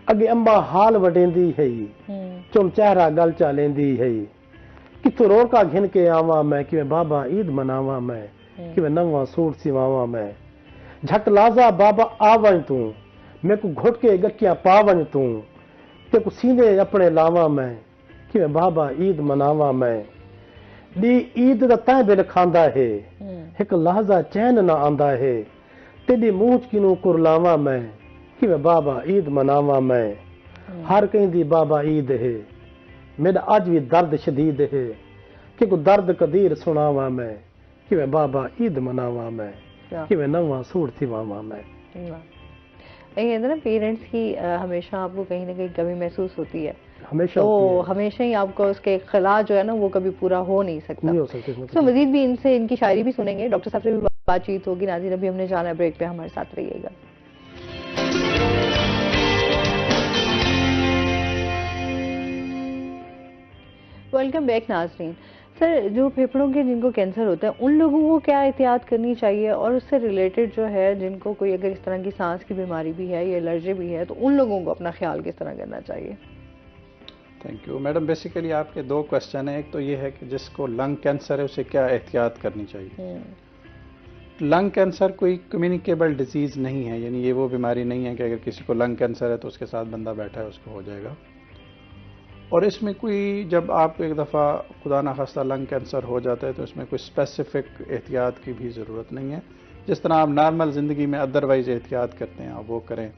अगे अंबा हाल वडेंदी है, चुम चेहरा गल चालेंदी है, किथों रोका घिन के आवा मैं, कि मैं बाबा ईद मनावा मैं, कि मैं नवा सूट सिवावा मैं, झट लाजा बाबा आवन तू, मैं को घुट के गकियां पावन तू, ते को सीने अपने लावा मैं, कि मैं बाबा ईद मनावा मैं, दी ईद दा तैं बिल खांदा है, एक लहजा चैन ना आंदा है, तेरी मूंछ किनू कुरलावा मैं, कि मैं बाबा ईद मनावा मैं, हर कहीं बाबा ईद है, मेरा अज भी दर्द शदीद है, कि को दर्द कदीर सुनावा मैं, कि मैं बाबा ईद मनावा मैं, कि मैं नवा सूट सिवावा मैं। ये है ना पेरेंट्स की हमेशा आपको कहीं ना कहीं कमी महसूस होती है, हमेशा तो होती है। हमेशा ही आपको उसके खिलाफ जो है ना वो कभी पूरा हो नहीं सकता। नहीं हो सकती इसमें तो मजीद भी इनसे इनकी शायरी भी सुनेंगे, डॉक्टर साहब से भी बातचीत होगी। नाज़रीन अभी हमने जाना है ब्रेक पे, हमारे साथ रहिएगा। वेलकम बैक नाज़रीन। सर, जो फेफड़ों के जिनको कैंसर होता है उन लोगों को क्या एहतियात करनी चाहिए, और उससे रिलेटेड जो है जिनको कोई अगर इस तरह की सांस की बीमारी भी है या एलर्जी भी है तो उन लोगों को अपना ख्याल किस तरह करना चाहिए? Thank you madam. बेसिकली आपके दो क्वेश्चन हैं। एक तो ये है कि जिसको लंग कैंसर है उसे क्या एहतियात करनी चाहिए। लंग कैंसर कोई कम्युनिकेबल डिजीज़ नहीं है, यानी ये वो बीमारी नहीं है कि अगर किसी को लंग कैंसर है तो उसके साथ बंदा बैठा है उसको हो जाएगा। और इसमें कोई, जब आपको एक दफ़ा खुदा ना खास्ता लंग कैंसर हो जाता है तो इसमें कोई स्पेसिफिक एहतियात की भी ज़रूरत नहीं है। जिस तरह आप नॉर्मल ज़िंदगी में अदरवाइज़ एहतियात करते हैं आप वो करें।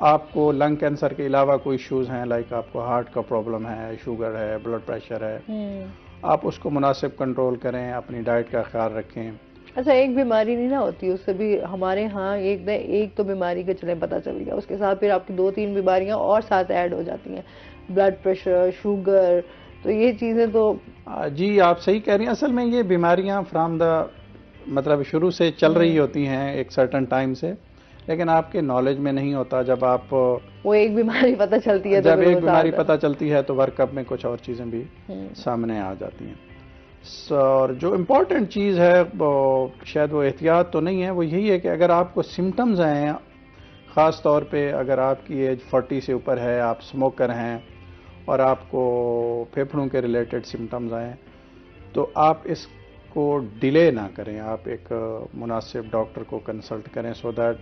आपको लंग कैंसर के अलावा कोई इश्यूज़ हैं, लाइक आपको हार्ट का प्रॉब्लम है, शुगर है, ब्लड प्रेशर है, आप उसको मुनासिब कंट्रोल करें, अपनी डाइट का ख्याल रखें। अच्छा, एक बीमारी नहीं ना होती, उससे भी हमारे यहाँ एक तो बीमारी का चले पता चल गया, उसके साथ फिर आपकी 2-3 बीमारियां और साथ ऐड हो जाती हैं, ब्लड प्रेशर, शुगर, तो ये चीज़ें तो जी आप सही कह रही हैं। असल में ये बीमारियां फ्राम द मतलब शुरू से चल रही होती हैं एक सर्टन टाइम से, लेकिन आपके नॉलेज में नहीं होता। जब आप वो एक बीमारी पता चलती है तो जब फिर एक वो बीमारी साथ- पता चलती है तो वर्कअप में कुछ और चीज़ें भी सामने आ जाती हैं। और जो इम्पोर्टेंट चीज़ है शायद वो एहतियात तो नहीं है, वो यही है कि अगर आपको सिम्टम्स हैं, ख़ास तौर पे अगर आपकी एज 40 से ऊपर है, आप स्मोकर हैं और आपको फेफड़ों के रिलेटेड सिम्टम्स आए, तो आप इसको डिले ना करें, आप एक मुनासिब डॉक्टर को कंसल्ट करें सो दैट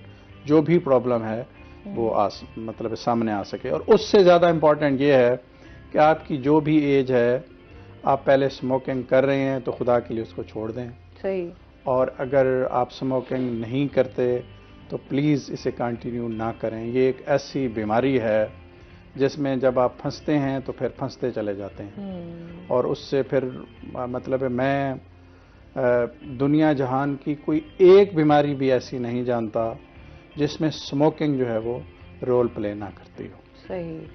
जो भी प्रॉब्लम है वो मतलब सामने आ सके। और उससे ज़्यादा इम्पॉर्टेंट ये है कि आपकी जो भी एज है, आप पहले स्मोकिंग कर रहे हैं तो खुदा के लिए उसको छोड़ दें। सही। और अगर आप स्मोकिंग नहीं करते तो प्लीज़ इसे कंटिन्यू ना करें। ये एक ऐसी बीमारी है जिसमें जब आप फंसते हैं तो फिर फंसते चले जाते हैं, और उससे फिर मतलब है मैं दुनिया जहान की कोई एक बीमारी भी ऐसी नहीं जानता जिसमें स्मोकिंग जो है वो रोल प्ले ना करती हो। सही।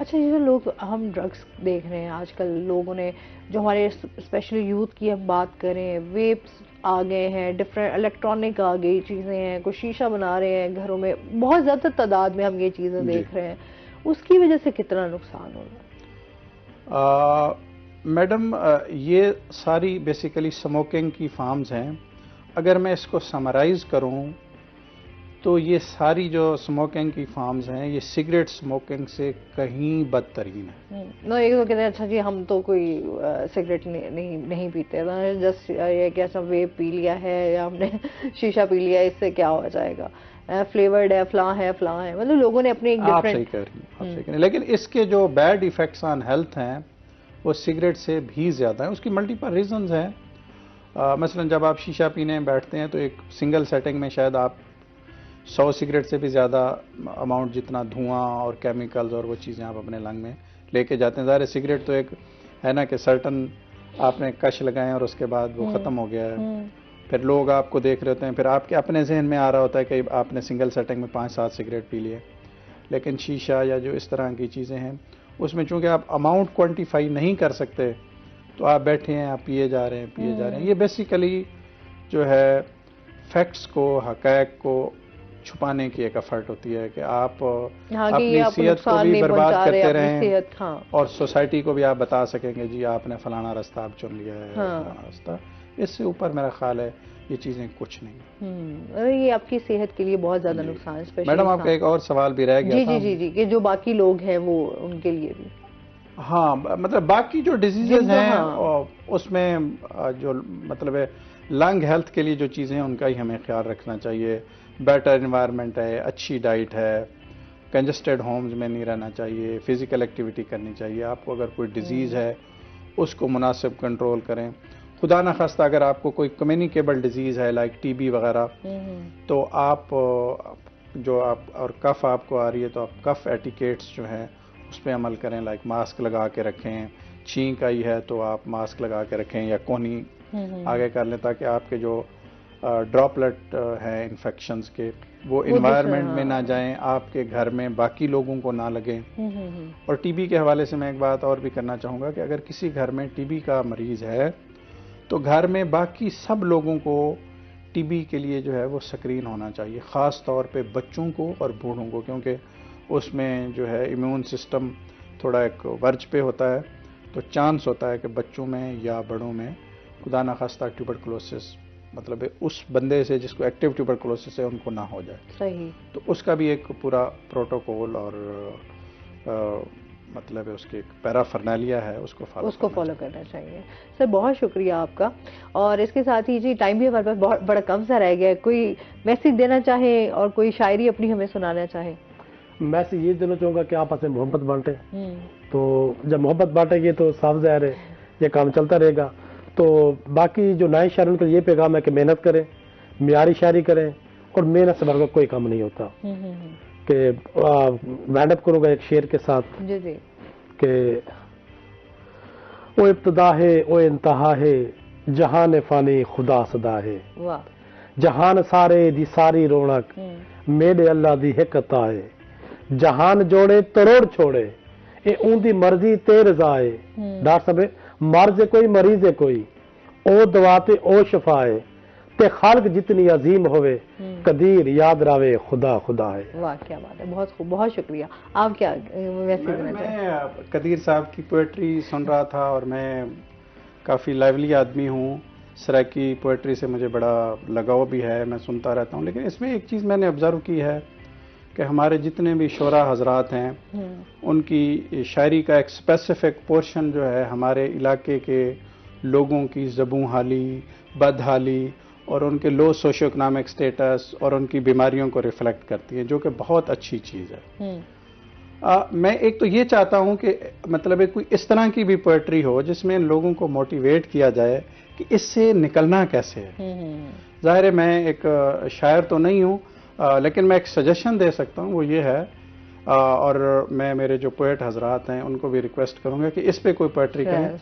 अच्छा, ये जो लोग हम ड्रग्स देख रहे हैं आजकल, लोगों ने जो हमारे स्पेशली यूथ की हम बात करें, वेप्स आ गए हैं, डिफरेंट इलेक्ट्रॉनिक आ गई चीज़ें हैं, कुछ शीशा बना रहे हैं घरों में, बहुत ज़्यादा तादाद में हम ये चीज़ें देख रहे हैं, उसकी वजह से कितना नुकसान हो रहा है? मैडम ये सारी बेसिकली स्मोकिंग की फॉर्म्स हैं। अगर मैं इसको समराइज़ करूं तो ये सारी जो स्मोकिंग की फॉर्म्स हैं ये सिगरेट स्मोकिंग से कहीं बदतरीन है। नो, एक तो कहते हैं अच्छा जी हम तो कोई सिगरेट नहीं पीते, जस्ट ये क्या सब वेप पी लिया है या हमने शीशा पी लिया, इससे क्या हो जाएगा, फ्लेवर्ड है, फ्ला है, मतलब लोगों ने अपने एक आप सही डिफरेंट। कह रही हैं, आप सही कह रही हैं। लेकिन इसके जो बैड इफ़ेक्ट्स ऑन हेल्थ हैं वो सिगरेट से भी ज़्यादा हैं। उसकी मल्टीपल रीजंस हैं। मसलन जब आप शीशा पीने बैठते हैं तो एक सिंगल सेटिंग में शायद आप 100 सिगरेट से भी ज़्यादा अमाउंट जितना धुआं और केमिकल्स और वो चीज़ें आप अपने लंग में लेके जाते हैं। ज़ाहिर सिगरेट तो एक है ना कि सर्टन आपने कश लगाए और उसके बाद वो ख़त्म हो गया है, फिर लोग आपको देख रहे होते हैं, फिर आपके अपने जहन में आ रहा होता है कि आपने सिंगल सेटिंग में 5-7 सिगरेट पी लिए। लेकिन शीशा या जो इस तरह की चीज़ें हैं उसमें चूँकि आप अमाउंट क्वान्टिफाई नहीं कर सकते तो आप बैठे हैं, आप पिए जा रहे हैं। ये बेसिकली जो है फैक्ट्स को, हक़ाइक़ को छुपाने की एक एफर्ट होती है कि आप अपनी सेहत को भी बर्बाद करते रहें और सोसाइटी को भी आप बता सकेंगे जी आपने फलाना रास्ता आप चुन लिया है, फलाना रास्ता। इससे ऊपर मेरा ख्याल है ये चीज़ें कुछ नहीं। ये आपकी सेहत के लिए बहुत ज़्यादा नुकसान। मैडम आपका एक और सवाल भी रह गया था। जी, कि जो बाकी लोग हैं वो उनके लिए भी। हाँ, मतलब बाकी जो डिजीजेज हैं उसमें जो मतलब है लंग हेल्थ के लिए जो चीज़ें हैं उनका ही हमें ख्याल रखना चाहिए। बेटर इन्वायरमेंट है, अच्छी डाइट है, कंजस्टेड होम्स में नहीं रहना चाहिए, फिज़िकल एक्टिविटी करनी चाहिए। आपको अगर कोई डिजीज़ है उसको मुनासिब कंट्रोल करें। खुदा न खास्ता अगर आपको कोई कम्युनिकेबल डिजीज़ है लाइक टीबी वगैरह, तो आप जो आप और कफ़ आपको आ रही है तो आप कफ़ एटिकेट्स जो हैं उस पर अमल करें, लाइक मास्क लगा के रखें। छींक आई है तो आप मास्क लगा के रखें या कोहनी आगे कर लें ताकि आपके जो ड्रॉपलेट है इन्फेक्शंस के, वो इन्वायरमेंट में ना जाएं, आपके घर में बाकी लोगों को ना लगें। और टीबी के हवाले से मैं एक बात और भी करना चाहूँगा कि अगर किसी घर में टीबी का मरीज है तो घर में बाकी सब लोगों को टीबी के लिए जो है वो स्क्रीन होना चाहिए, ख़ास तौर पे बच्चों को और बूढ़ों को, क्योंकि उसमें जो है इम्यून सिस्टम थोड़ा एक वर्ज पे होता है, तो चांस होता है कि बच्चों में या बड़ों में खुदा न खास्ता ट्यूबरकुलोसिस, मतलब उस बंदे से जिसको एक्टिव ट्यूबरकुलोसिस है उनको ना हो जाए। सही। तो उसका भी एक पूरा प्रोटोकॉल और मतलब उसकी एक पैराफर्नालिया है, उसको फॉलो करना चाहिए। सर बहुत शुक्रिया आपका। और इसके साथ ही जी टाइम भी हमारे पास बहुत बड़ा कम सा रह गया है, कोई मैसेज देना चाहे और कोई शायरी अपनी हमें सुनाना चाहे? मैसेज ये देना चाहूँगा कि आपस में मोहब्बत बांटे। तो जब मोहब्बत बांटेंगे तो साफ ज़ाहिर है ये काम चलता रहेगा। तो बाकी जो नए शायर उनका ये पैगाम है कि मेहनत करें, मियारी शायरी करें, और मेहनत से बढ़कर कोई काम नहीं होता। कि वाइंड अप करूँगा एक शेर के साथ जी जी कि ओ इब्तदा है ओ इंतहा है, जहान फानी खुदा सदा है। वाह। जहान सारे दी सारी रौनक, मेरे अल्लाह दी हिकता है। जहान जोड़े तरोड़ छोड़े, ये उनकी मर्जी ते रजा है। डॉक्टर साहब मर्ज कोई मरीज है कोई, ओ दवा ते ओ शफा है। ते खालक जितनी अजीम होवे, कदीर याद रावे खुदा खुदा है। वाह क्या बात है, बहुत खूब, बहुत शुक्रिया। आप क्या मैसेज देना चाहते हैं? मैं कदीर साहब की पोएट्री सुन रहा था और मैं काफ़ी लाइवली आदमी हूँ, सराकी पोएट्री से मुझे बड़ा लगाव भी है, मैं सुनता रहता हूँ। लेकिन इसमें एक चीज़ मैंने ऑब्ज़र्व की है कि हमारे जितने भी शोरा हजरात हैं उनकी शायरी का एक स्पेसिफिक पोर्शन जो है हमारे इलाके के लोगों की ज़बूं हाली, बदहाली और उनके लो सोशो इकोनॉमिक स्टेटस और उनकी बीमारियों को रिफ्लेक्ट करती है, जो कि बहुत अच्छी चीज़ है। मैं एक तो ये चाहता हूँ कि मतलब एक कोई इस तरह की भी पोएट्री हो जिसमें लोगों को मोटिवेट किया जाए कि इससे निकलना कैसे है। जाहिर है मैं एक शायर तो नहीं हूँ, लेकिन मैं एक सजेशन दे सकता हूँ, वो ये है, और मैं मेरे जो पोएट हजरात हैं उनको भी रिक्वेस्ट करूंगा कि इस पे कोई पोएट्री करें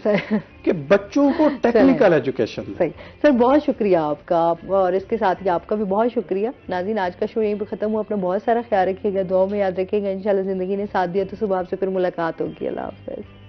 कि बच्चों को टेक्निकल एजुकेशन दें। सही सर, बहुत शुक्रिया आपका। और इसके साथ ही आपका भी बहुत शुक्रिया। नाज़रीन आज का शो यहीं पे खत्म हुआ। अपना बहुत सारा ख्याल रखिएगा, दुआ में याद रखिएगा। इंशाल्लाह जिंदगी ने साथ दिया तो सुबह आपसे फिर मुलाकात होगी। अल्लाह हाफ़िज़।